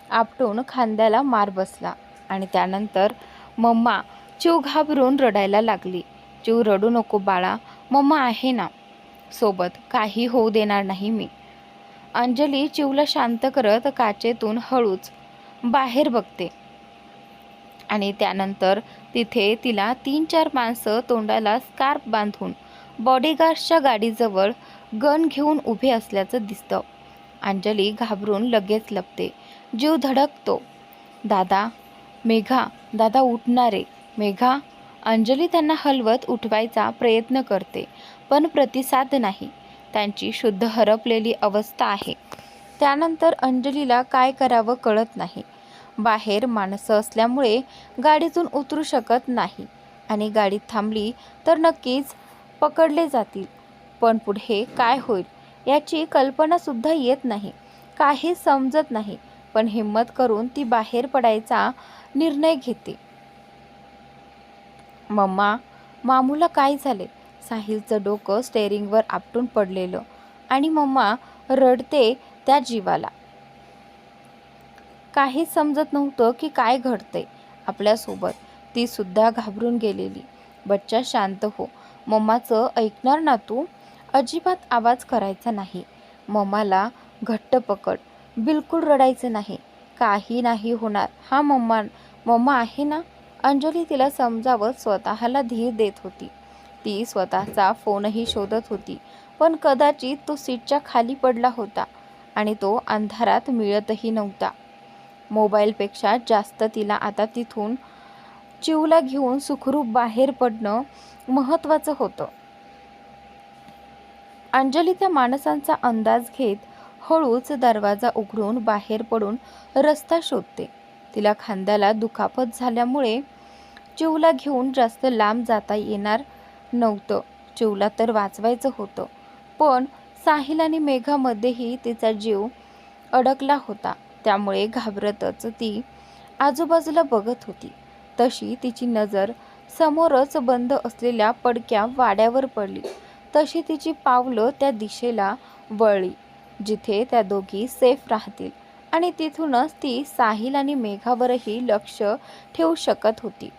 आपटून खांद्याला मार बसला आणि त्यानंतर मम्मा, चिऊ घाबरून रडायला लागली. चिऊ रडू नको बाळा, मम्मा आहे ना सोबत, काही होऊ देणार नाही मी. अंजली चिऊला शांत करत काचेतून हळूच बाहेर बघते आणि त्यानंतर तिथे तिला 3-4 माणसं तोंडाला स्कार्फ बांधून बॉडीगार्ड्सच्या गाडीजवळ गन घेऊन उभे असल्याचं दिसतं. अंजली घाबरून लगेच लपते. जीव धडकतो. दादा, मेघा, दादा उठणारे, मेघा. अंजली त्यांना हलवत उठवायचा प्रयत्न करते, पण प्रतिसाद नाही. त्यांची शुद्ध हरपलेली अवस्था आहे. त्यानंतर अंजलीला काय करावं कळत नाही. बाहेर माणसं असल्यामुळे गाडीतून उतरू शकत नाही आणि गाडी थांबली तर नक्कीच पकडले जातील. पण पुढे काय होईल याची कल्पनासुद्धा येत नाही. काही समजत नाही, पण हिम्मत करून ती बाहेर पडायचा निर्णय घेते. मम्मा, मामूला काय झाले? साहिलचं डोकं स्टेअरिंगवर आपटून पडलेलं आणि मम्मा रडते त्या जीवाला. काहीच समजत नव्हतं की काय घडतंय आपल्यासोबत. ती सुद्धा घाबरून गेलेली. बच्चा शांत हो, मम्माचं ऐकणार ना तू? अजिबात आवाज करायचा नाही. मम्माला घट्ट पकड, बिलकुल रडायचं नाही, काही नाही होणार. हा मम्मा आहे ना? अंजली तिला समजावत स्वतःला धीर देत होती. ती स्वतःचा फोनही शोधत होती, पण कदाचित तो सीटच्या खाली पडला होता आणि तो अंधारात मिळतही नव्हता. मोबाईलपेक्षा जास्त तिला आता तिथून चिऊला घेऊन सुखरूप बाहेर पडणं महत्त्वाचं होतं. अंजली त्या माणसांचा अंदाज घेत हळूच दरवाजा उघडून बाहेर पडून रस्ता शोधते. तिला खांद्याला दुखापत झाल्यामुळे चिवला घेऊन जास्त लांब जाता येणार नव्हतं. चिवला तर वाचवायचं होतं, पण साहिल आणि मेघामध्येही तिचा जीव अडकला होता. त्यामुळे घाबरतच ती आजूबाजूला बघत होती. तशी तिची नजर समोरच बंद असलेल्या पडक्या वाड्यावर पडली. तशी तिची पावलं त्या दिशेला वळली जिथे त्या दोघी सेफ राहतील, आणि तिथूनच ती साहिल आणि मेघावरही लक्ष ठेवू शकत होती.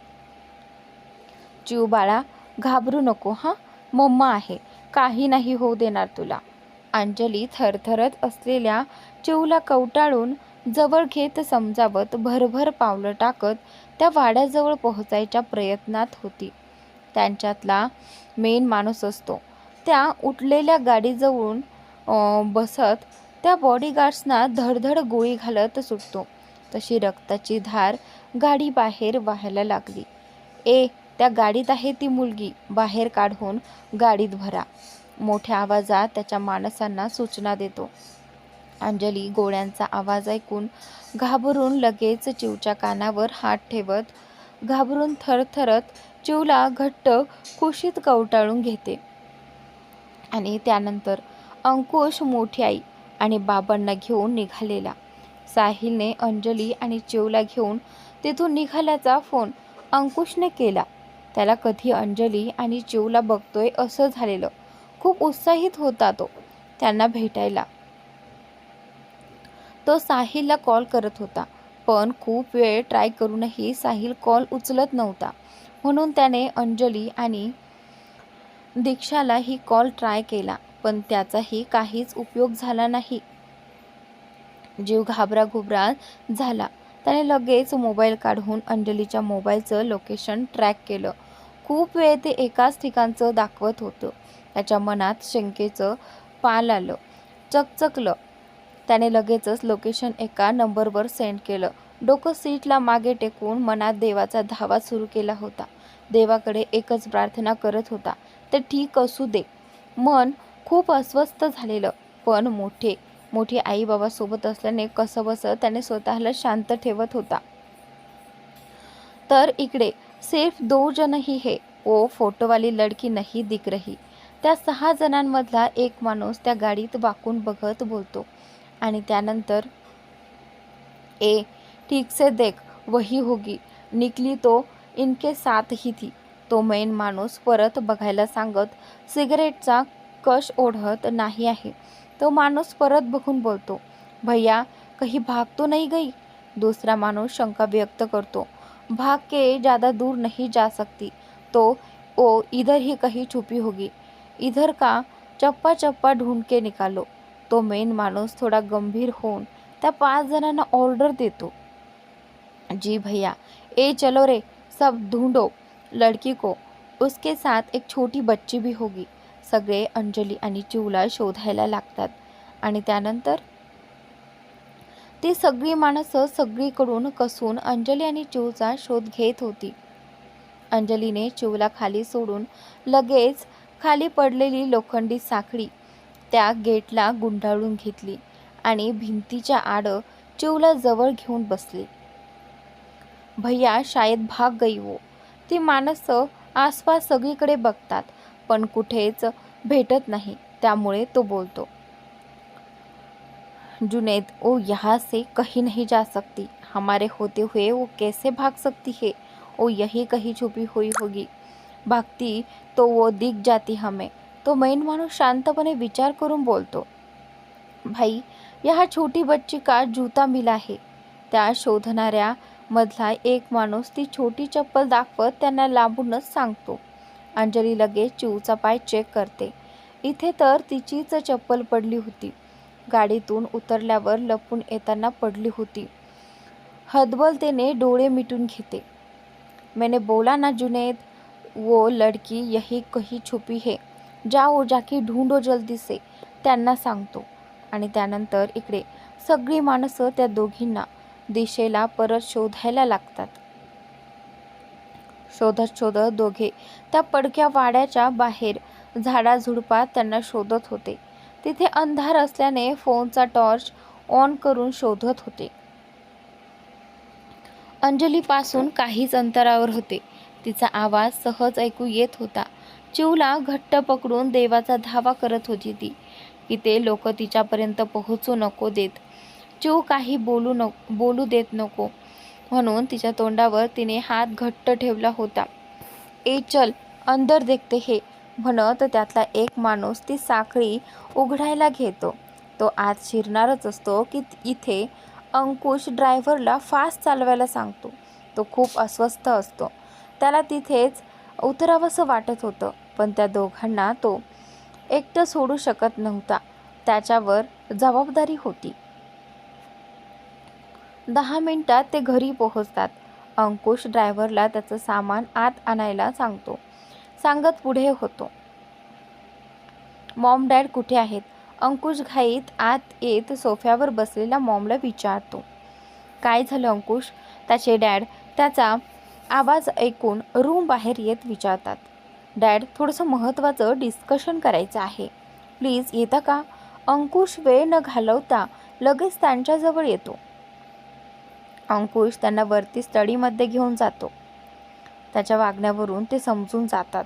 चिव बाळा, घाबरू नको हां, मम्मा आहे, काही नाही होऊ देणार तुला. अंजली थरथरत असलेल्या चिवला कवटाळून जवळ घेत समजावत भरभर पावलं टाकत त्या वाड्याजवळ पोहोचायच्या प्रयत्नात होती. त्यांच्यातला मेन माणूस असतो त्या उठलेल्या गाडीजवळून बसत त्या बॉडीगार्ड्सना धडधड गोळी घालत सुटतो. तशी रक्ताची धार गाडी बाहेर व्हायला लागली. त्या गाडीत आहे ती मुलगी, बाहेर काढून गाडीत भरा. मोठ्या आवाजात त्याच्या माणसांना सूचना देतो. अंजली गोळ्यांचा आवाज ऐकून घाबरून लगेच चिवच्या कानावर हात ठेवत घाबरून थरथरत चिवला घट्ट कुशीत कवटाळून घेते. आणि त्यानंतर अंकुश, मोठी आई आणि बाबांना घेऊन निघालेला. साहिलने अंजली आणि चिवला घेऊन तिथून निघाल्याचा फोन अंकुशने केला. त्याला कधी अंजली आणि चिवला बघतोय असं झालेलं. खूप उत्साहित होता तो त्यांना भेटायला. तो साहिलला कॉल करत होता, पण खूप वेळ ट्राय करूनही साहिल कॉल उचलत नव्हता. म्हणून त्याने अंजली आणि दीक्षालाही कॉल ट्राय केला, पण त्याचाही काहीच उपयोग झाला नाही. जीव घाबराघुबरा झाला. त्याने लगेच मोबाईल काढून अंजलीच्या मोबाईलचं लोकेशन ट्रॅक केलं. खूप वेळ ते एकाच ठिकाणचं दाखवत होतं. त्याच्या मनात शंकेचं पाल आलं, चकचकलं. त्याने लगेचच लोकेशन एका नंबरवर सेंड केलं. डोकं सीटला मागे टेकून मनात देवाचा धावा सुरू केला होता. देवाकडे एकच प्रार्थना करत होता, ते ठीक असू दे. मन खूप अस्वस्थ झालेलं, पण मोठी आई बाबा सोबत असल्याने कसंबसं त्याने स्वतःला शांत ठेवत होता. तर इकडे सिर्फ 2 जन ही है, वो फोटोवाली लड़की नहीं दिख रही. त्या 6 जणांमधला एक माणूस त्या गाडीत वाकून बघत बोलतो. आणि त्यानंतर ठीक से देख, वही होगी, निकली तो इनके साथ ही थी. तो मेन माणूस परत बघायला सांगत सिगरेटचा कश ओढत नाही आहे. तो माणूस परत बघून बोलतो, भैया कहीं भाग तो नहीं गई. दूसरा माणूस शंका व्यक्त करतो, भाग के ज़्यादा दूर नहीं जा सकती, तो वो इधर ही कहीं छुपी होगी. इधर का चप्पा चप्पा ढूंढ के निकालो. तो मेन माणूस थोडा गंभीर होऊन त्या 5 जणांना ऑर्डर देतो, जी भैया, चलो रे, सब ढूंढो लड़की को, उसके साथ एक छोटी बच्ची भी होगी. सगळे अंजली आणि चिवला शोधायला लागतात. आणि त्यानंतर ती सगळी माणसं सगळीकडून कसून अंजली आणि चिवचा शोध घेत होती. अंजलीने चिवला खाली सोडून लगेच खाली पडलेली लोखंडी साखळी त्या गेटला गुंडाळून घेतली आणि भिंतीच्या आड चिवला जवळ घेऊन बसली. भैया शायद भाग गई वो. ती माणसं आसपास सगळीकडे बघतात, पण कुठेच भेटत नाही. त्यामुळे तो बोलतो, जुनैद, वो यहाँ से कहीं नहीं जा सकती. हमारे होते हुए वो कैसे भाग सकती है. वो यही कहीं छुपी हुई होगी. भागती तो वो दिख जाती हमें. तो मेन माणूस शांतपणे विचार करून बोलतो, भाई, यहाँ छोटी बच्ची का जूता मिला है. त्या शोधणाऱ्या मधला एक माणूस ती छोटी चप्पल दाखवत त्यांना लांबूनच सांगतो. अंजली लगेच चिवचा पाय चेक करते. इथे तर तिचीच चप्पल पडली होती. गाडीतून उतरल्यावर लपून येताना पडली होती. हतबलतेने डोळे मिटून घेते. मैंने बोला ना जुनैद, वो लड़की यही कहीं छुपी है. जाओ जाके ढूंढो जल्दी से, त्यांना सांगतो. आणि त्यानंतर इकडे सगळी माणसं त्या दोघींना दिशेला परत शोधायला लागतात. शोधत शोधत दोघे त्या पडक्या वाड्याच्या बाहेर झाडाझुडपात त्यांना शोधत होते. तिथे अंधार असल्याने फोनचा टॉर्च ऑन करून शोधत होते. अंजलीपासून काहीच अंतरावर होते. तिचा आवाज सहज ऐकू येत होता. चिवला घट्ट पकडून देवाचा धावा करत होती ती, की ते लोक तिच्यापर्यंत पोहोचू नको देत. चिव काही बोलू देत नको म्हणून तिच्या तोंडावर तिने हात घट्ट ठेवला होता. ए चल अंदर देखते हे म्हणत त्यातला एक माणूस ती साखळी उघडायला घेतो. तो आत शिरणारच असतो की इथे अंकुश ड्रायव्हरला फास्ट चालवायला सांगतो. तो खूप अस्वस्थ असतो. त्याला तिथेच उतरावंसं वाटत होतं, पण त्या दोघांना तो एकटं सोडू शकत नव्हता. त्याच्यावर जबाबदारी होती. 10 मिनिटात ते घरी पोहोचतात. अंकुश ड्रायव्हरला त्याचं सामान आत आणायला सांगत पुढे होतो. मॉम डॅड कुठे आहेत? अंकुश घाईत आत येत सोफ्यावर बसलेल्या मॉमला विचारतो. काय झालं अंकुश? त्याचे डॅड त्याचा आवाज ऐकून रूम बाहेर येत विचारतात. डॅड, थोडंसं महत्त्वाचं डिस्कशन करायचं आहे, प्लीज येता का? अंकुश वेळ न घालवता लगेच त्यांच्याजवळ येतो. अंकुश त्यांना वरती स्टडीमध्ये घेऊन जातो. त्याच्या वागण्यावरून ते समजून जातात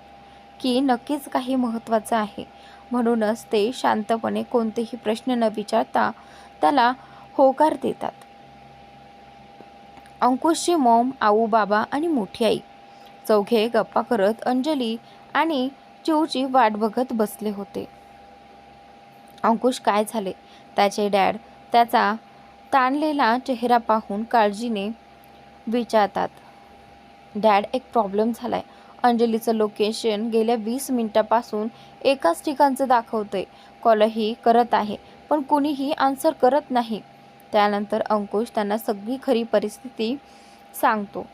की नक्कीच काही महत्त्वाचं आहे. म्हणूनच ते शांतपणे कोणतेही प्रश्न न विचारता त्याला होकार देतात. अंकुशची मॉम, आऊ, बाबा आणि मोठी आई चौघे गप्पा करत अंजली आणि चिवची वाट बघत बसले होते. अंकुश, काय झाले? त्याचे डॅड त्याचा ताणलेला चेहरा पाहून काळजीने विचारतात. डॅड, एक प्रॉब्लेम झालाय. अंजलीचं लोकेशन गेल्या 20 मिनिटापासून एकाच ठिकाणचं दाखवतंय. कॉलही करत आहे, पण कुणीही आन्सर करत नाही. त्यानंतर अंकुश त्यांना सगळी खरी परिस्थिती सांगतो.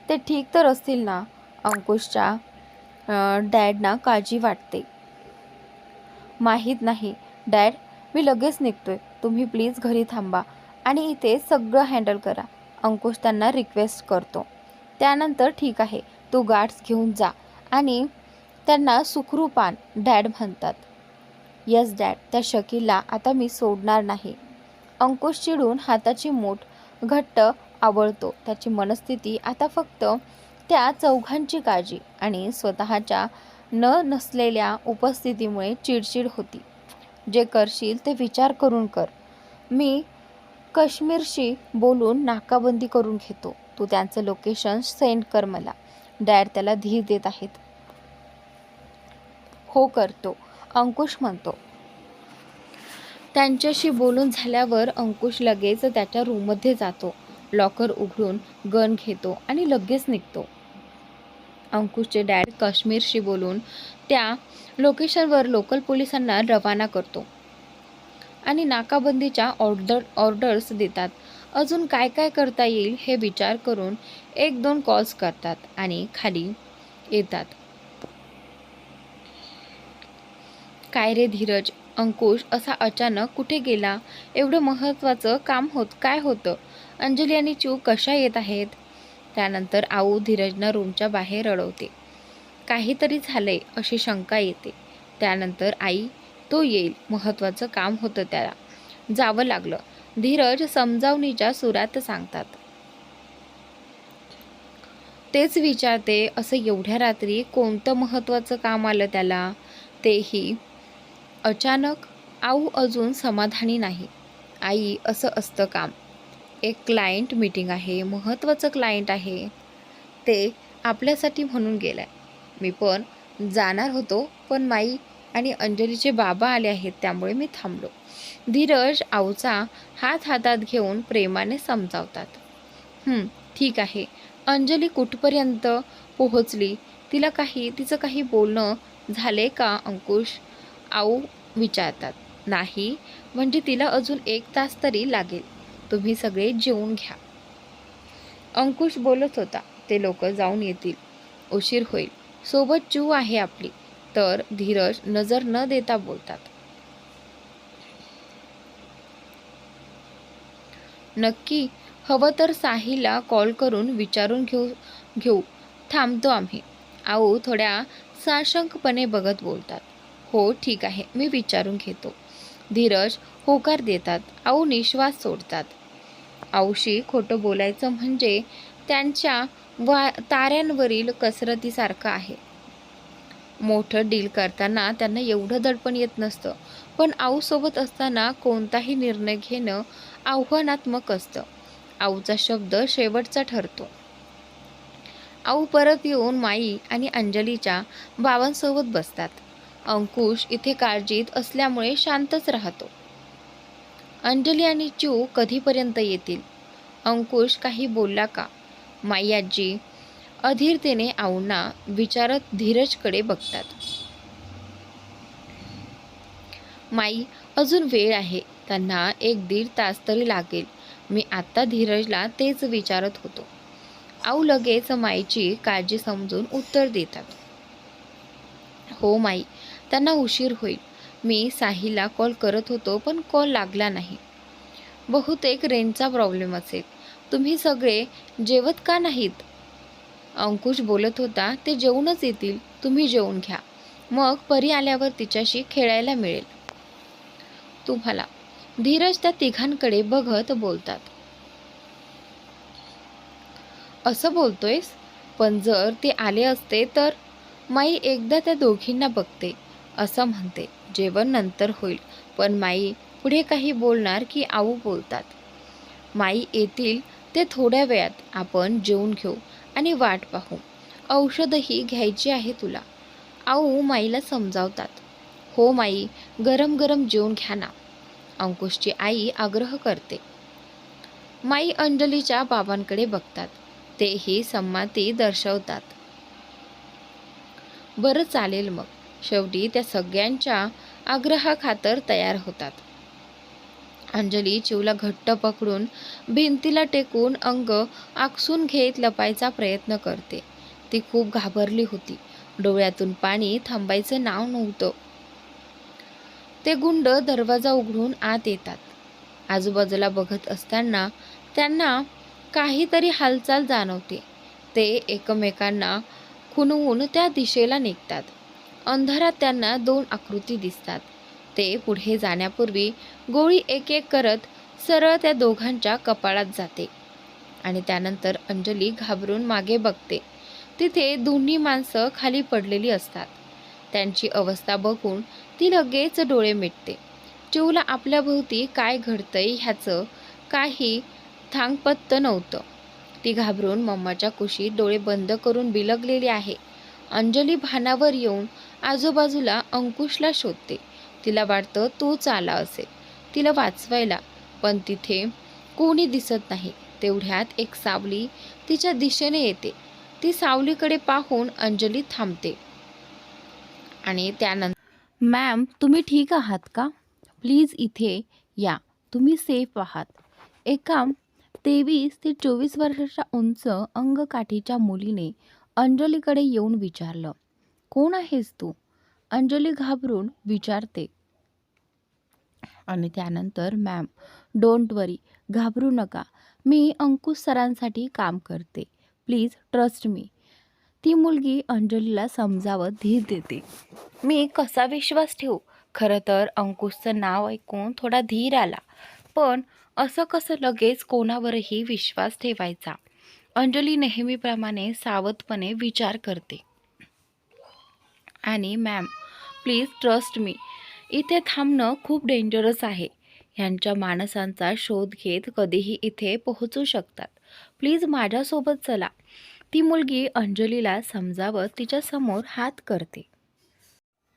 ते ठीक तर असतील ना? अंकुशच्या डॅडना काळजी वाटते. माहीत नाही डॅड, मी लगेच निघतोय. तुम्ही प्लीज घरी थांबा आणि इथे सगळं हँडल करा, अंकुश त्यांना रिक्वेस्ट करतो. त्यानंतर ठीक आहे, तू गार्ड्स घेऊन जा आणि त्यांना सुखरूप आण, डॅड म्हणतात. यस डॅड, त्या शकीलला आता मी सोडणार नाही. अंकुश चिडून हाताची मूठ घट्ट आवळतो. त्याची मनस्थिती आता फक्त त्या चौघांची काळजी आणि स्वतःच्या नसलेल्या उपस्थितीमुळे चिडचिड होती. जे करशील ते विचार करून कर. मी काश्मीरशी बोलून नाकाबंदी करून घेतो. तू त्यांचं लोकेशन सेंड कर मला. डॅड त्याला धीर देत आहेत. हो करतो, अंकुश म्हणतो. त्यांच्याशी बोलून झाल्यावर अंकुश लगेच त्याच्या रूममध्ये जातो. लॉकर उघडून गन घेतो आणि लगेच निघतो. अंकुशचे डॅड काश्मीरशी बोलून त्या लोकेशनवर लोकल पोलिसांना रवाना करतो आणि नाकाबंदीच्या ऑर्डर्स देतात. अजून काय काय करता येईल हे विचार करून 1-2 कॉल्स करतात आणि खाली येतात. काय रे धीरज, अंकुश असा अचानक कुठे गेला? एवढं महत्त्वाचं काम काय होतं? अंजली आणि चिव कशा येत आहेत? त्यानंतर आऊ धीरजना रूमच्या बाहेर अडवते. काहीतरी झालंय अशी शंका येते. त्यानंतर आई, तो येईल, महत्त्वाचं काम होतं, त्याला जावं लागलं, धीरज समजावणीच्या सुरात सांगतात. तेच विचारते, असं एवढ्या रात्री कोणतं महत्त्वाचं काम आलं त्याला, तेही अचानक? आऊ अजून समाधानी नाही. आई, असं असतं काम. एक क्लायंट मीटिंग आहे, महत्त्वाचं क्लायंट आहे, ते आपल्यासाठी म्हणून गेलाय. मी पण जाणार होतो, पण माई आणि अंजलीचे बाबा आले आहेत, त्यामुळे मी थांबलो. धीरज आऊचा हात हातात घेऊन प्रेमाने समजावतात. ठीक आहे. अंजली कुठपर्यंत पोहोचली? तिचं काही बोलणं झाले का अंकुश? आऊ विचारतात. नाही, म्हणजे तिला अजून 1 तास तरी लागेल. तुम्ही सगळे जेवून घ्या. अंकुश बोलत होता. ते लोक जाऊन येतील, उशीर होईल. सोबत चिव आहे आपली. तर धीरज नजर न देता बोलतात. नक्की? हवं तर साहिलला कॉल करून विचारून घेऊ. थांबतो आम्ही. आऊ थोड्या साशंकपणे बघत बोलतात. हो ठीक आहे, मी विचारून घेतो. धीरज होकार देतात. आऊ निश्वास सोडतात. आऊशी खोटं बोलायचं म्हणजे त्यांच्या ताऱ्यांवरील कसरतीसारखं आहे. मोठं डील करताना त्यांना एवढं दडपण येत नसतं, पण आऊसोबत असताना कोणताही निर्णय घेणं आव्हानात्मक असतं. आऊचा शब्द शेवटचा ठरतो. आऊ परत येऊन माई आणि अंजलीच्या बाबांसोबत बसतात. अंकुश इथे काळजीत असल्यामुळे शांतच राहतो. अंजली आणि चिऊ कधीपर्यंत येतील? अंकुश काही बोलला का? माई आजी अधीरतेने आऊंना विचारत धीरजकडे बघतात. माई, अजून वेळ आहे. त्यांना 1-1.5 तास तरी लागेल. मी आत्ता धीरजला तेच विचारत होतो. आऊ लगेच माईची काळजी समजून उत्तर देतात. हो माई, त्यांना उशीर होईल. मी साहिलला कॉल करत होतो पण कॉल लागला नाही. बहुतेक रेंजचा प्रॉब्लेम असेल. तुम्ही सगळे जेवत का नाहीत? अंकुश बोलत होता. ते जेवूनच येतील. तुम्ही जेवून घ्या. मग परी आल्यावर तिच्याशी खेळायला मिळेल तुम्हाला. धीरज त्या तिघांकडे बघत बोलतात. असं बोलतोयस? पण जर ते आले असते तर? माई एकदा त्या दोघींना बघते, असं म्हणते. जेवण नंतर होईल. पण माई पुढे काही बोलणार की आऊ बोलतात. माई येतील ते थोड्या वेळात. आपण जेवून घेऊ आणि वाट पाहू. औषधही घ्यायची आहे तुला. आऊ माईला समजावतात. हो माई, गरम गरम जेवून घ्या ना. अंकुशची आई आग्रह करते. माई अंजलीच्या बाबांकडे बघतात. तेही संमती दर्शवतात. बरं चालेल मग. शेवटी त्या सगळ्यांच्या आग्रहाखातर तयार होतात. अंजली चिऊला घट्ट पकडून भिंतीला टेकून अंग आकसून घेत लपायचा प्रयत्न करते. ती खूप घाबरली होती. डोळ्यातून पाणी थांबायचं नाव नव्हतं. ते गुंड दरवाजा उघडून आत येतात. आजूबाजूला बघत असताना त्यांना काहीतरी हालचाल जाणवते. ते एकमेकांना खुणवून त्या दिशेला निघतात. अंधारात त्यांना 2 आकृती दिसतात. ते पुढे जाण्यापूर्वी गोळी एक एक करत सरळ त्या दोघांच्या कपाळात जाते आणि त्यानंतर अंजली घाबरून मागे बघते. तिथे दोन्ही माणसं खाली पडलेली असतात. त्यांची अवस्था बघून ती लगेच डोळे मिटते. चिऊला आपल्याभोवती काय घडतंय ह्याचं काही थांगपत्त नव्हतं. ती घाबरून मम्माच्या कुशीत डोळे बंद करून बिलगलेली आहे. अंजली भानावर येऊन आजूबाजूला अंकुशला शोधते. तिला वाटतं तोच आला असेल तिला वाचवायला, पण तिथे कोणी दिसत नाही. तेवढ्यात एक सावली तिच्या दिशेने येते. ती सावलीकडे पाहून अंजली थांबते आणि त्यानंतर, मॅम तुम्ही ठीक आहात का? प्लीज इथे या. तुम्ही सेफ आहात. एका 23 ते 24 वर्षाच्या उंच अंगकाठीच्या मुलीने अंजलीकडे येऊन विचारलं. कोण आहेस तू? अंजली घाबरून विचारते आणि त्यानंतर मॅम डोंट वरी, घाबरू नका. मी अंकुश सरांसाठी काम करते. Please trust me. ती मुलगी अंजलीला समजावत धीर देते. मी कसा विश्वास ठेवू? खरं तर अंकुशचं नाव ऐकून थोडा धीर आला, पण असं कसं लगेच कोणावरही विश्वास ठेवायचा? अंजली नेहमीप्रमाणे सावधपणे विचार करते. आणि मॅम प्लीज ट्रस्ट मी. इथे थांबणं खूप डेंजरस आहे. ह्यांच्या माणसांचा शोध घेत कधीही इथे पोहोचू शकतात. प्लीज माझ्यासोबत चला. ती मुलगी अंजलीला समजावत तिच्यासमोर हात करते.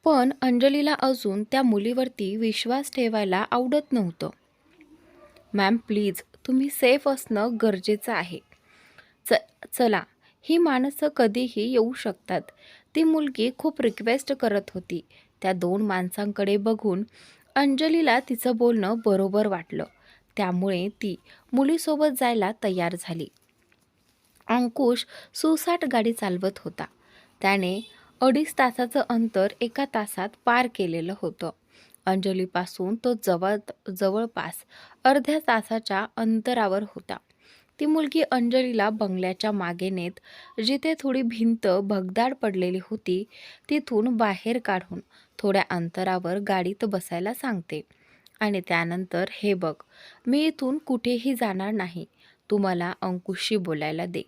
पण अंजलीला अजून त्या मुलीवरती विश्वास ठेवायला आवडत नव्हतं. मॅम प्लीज, तुम्ही सेफ असणं गरजेचं आहे. चला, ही माणसं कधीही येऊ शकतात. ती मुलगी खूप रिक्वेस्ट करत होती. त्या 2 माणसांकडे बघून अंजलीला तिचं बोलणं बरोबर वाटलं. त्यामुळे ती मुलीसोबत जायला तयार झाली. अंकुश सुसाट गाडी चालवत होता. त्याने 2.5 तासाचं अंतर 1 तासात पार केलेलं होतं. अंजलीपासून तो जवळपास अर्ध्या तासाच्या अंतरावर होता. ती मुलगी अंजलीला बंगल्याच्या मागे नेत जिथे थोडी भिंत भगदाड पडलेली होती तिथून बाहेर काढून थोड्या अंतरावर गाडीत बसायला सांगते आणि त्यानंतर, हे बघ, मी इथून कुठेही जाणार नाही. तू मला अंकुशशी बोलायला दे.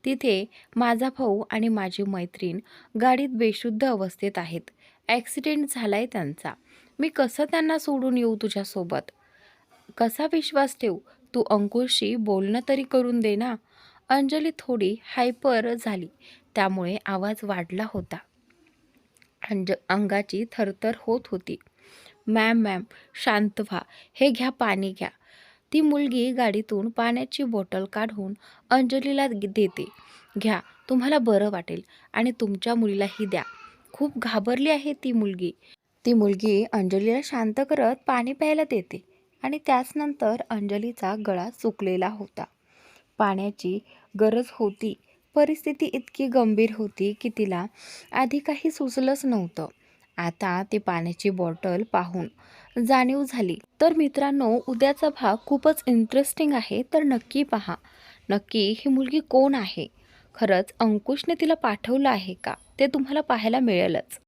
तिथे माझा भाऊ आणि माझी मैत्रीण गाडीत बेशुद्ध अवस्थेत आहेत. ॲक्सिडेंट झालाय त्यांचा. मी कसं त्यांना सोडून येऊ तुझ्यासोबत? कसा विश्वास ठेवू? तू अंकुशशी बोलणं तरी करून दे ना. अंजली थोडी हायपर झाली, त्यामुळे आवाज वाढला होता. अंगाची थरथर होत होती. मॅम शांत व्हा. हे घ्या, पाणी घ्या. ती मुलगी गाडीतून पाण्याची बॉटल काढून अंजलीला देते. घ्या, तुम्हाला बरं वाटेल आणि तुमच्या मुलीलाही द्या. खूप घाबरली आहे ती मुलगी. ती मुलगी अंजलीला शांत करत पाणी प्यायला देते आणि त्याचनंतर अंजलीचा गळा सुकलेला होता. पाण्याची गरज होती. परिस्थिती इतकी गंभीर होती की तिला आधी काही सुचलंच नव्हतं. आता ती पाण्याची बॉटल पाहून जाणीव झाली. तर मित्रांनो, उद्याचा भाग खूपच इंटरेस्टिंग आहे, तर नक्की पहा. नक्की ही मुलगी कोण आहे? खरंच अंकुशने तिला पाठवलं आहे का? ते तुम्हाला पाहायला मिळेलच.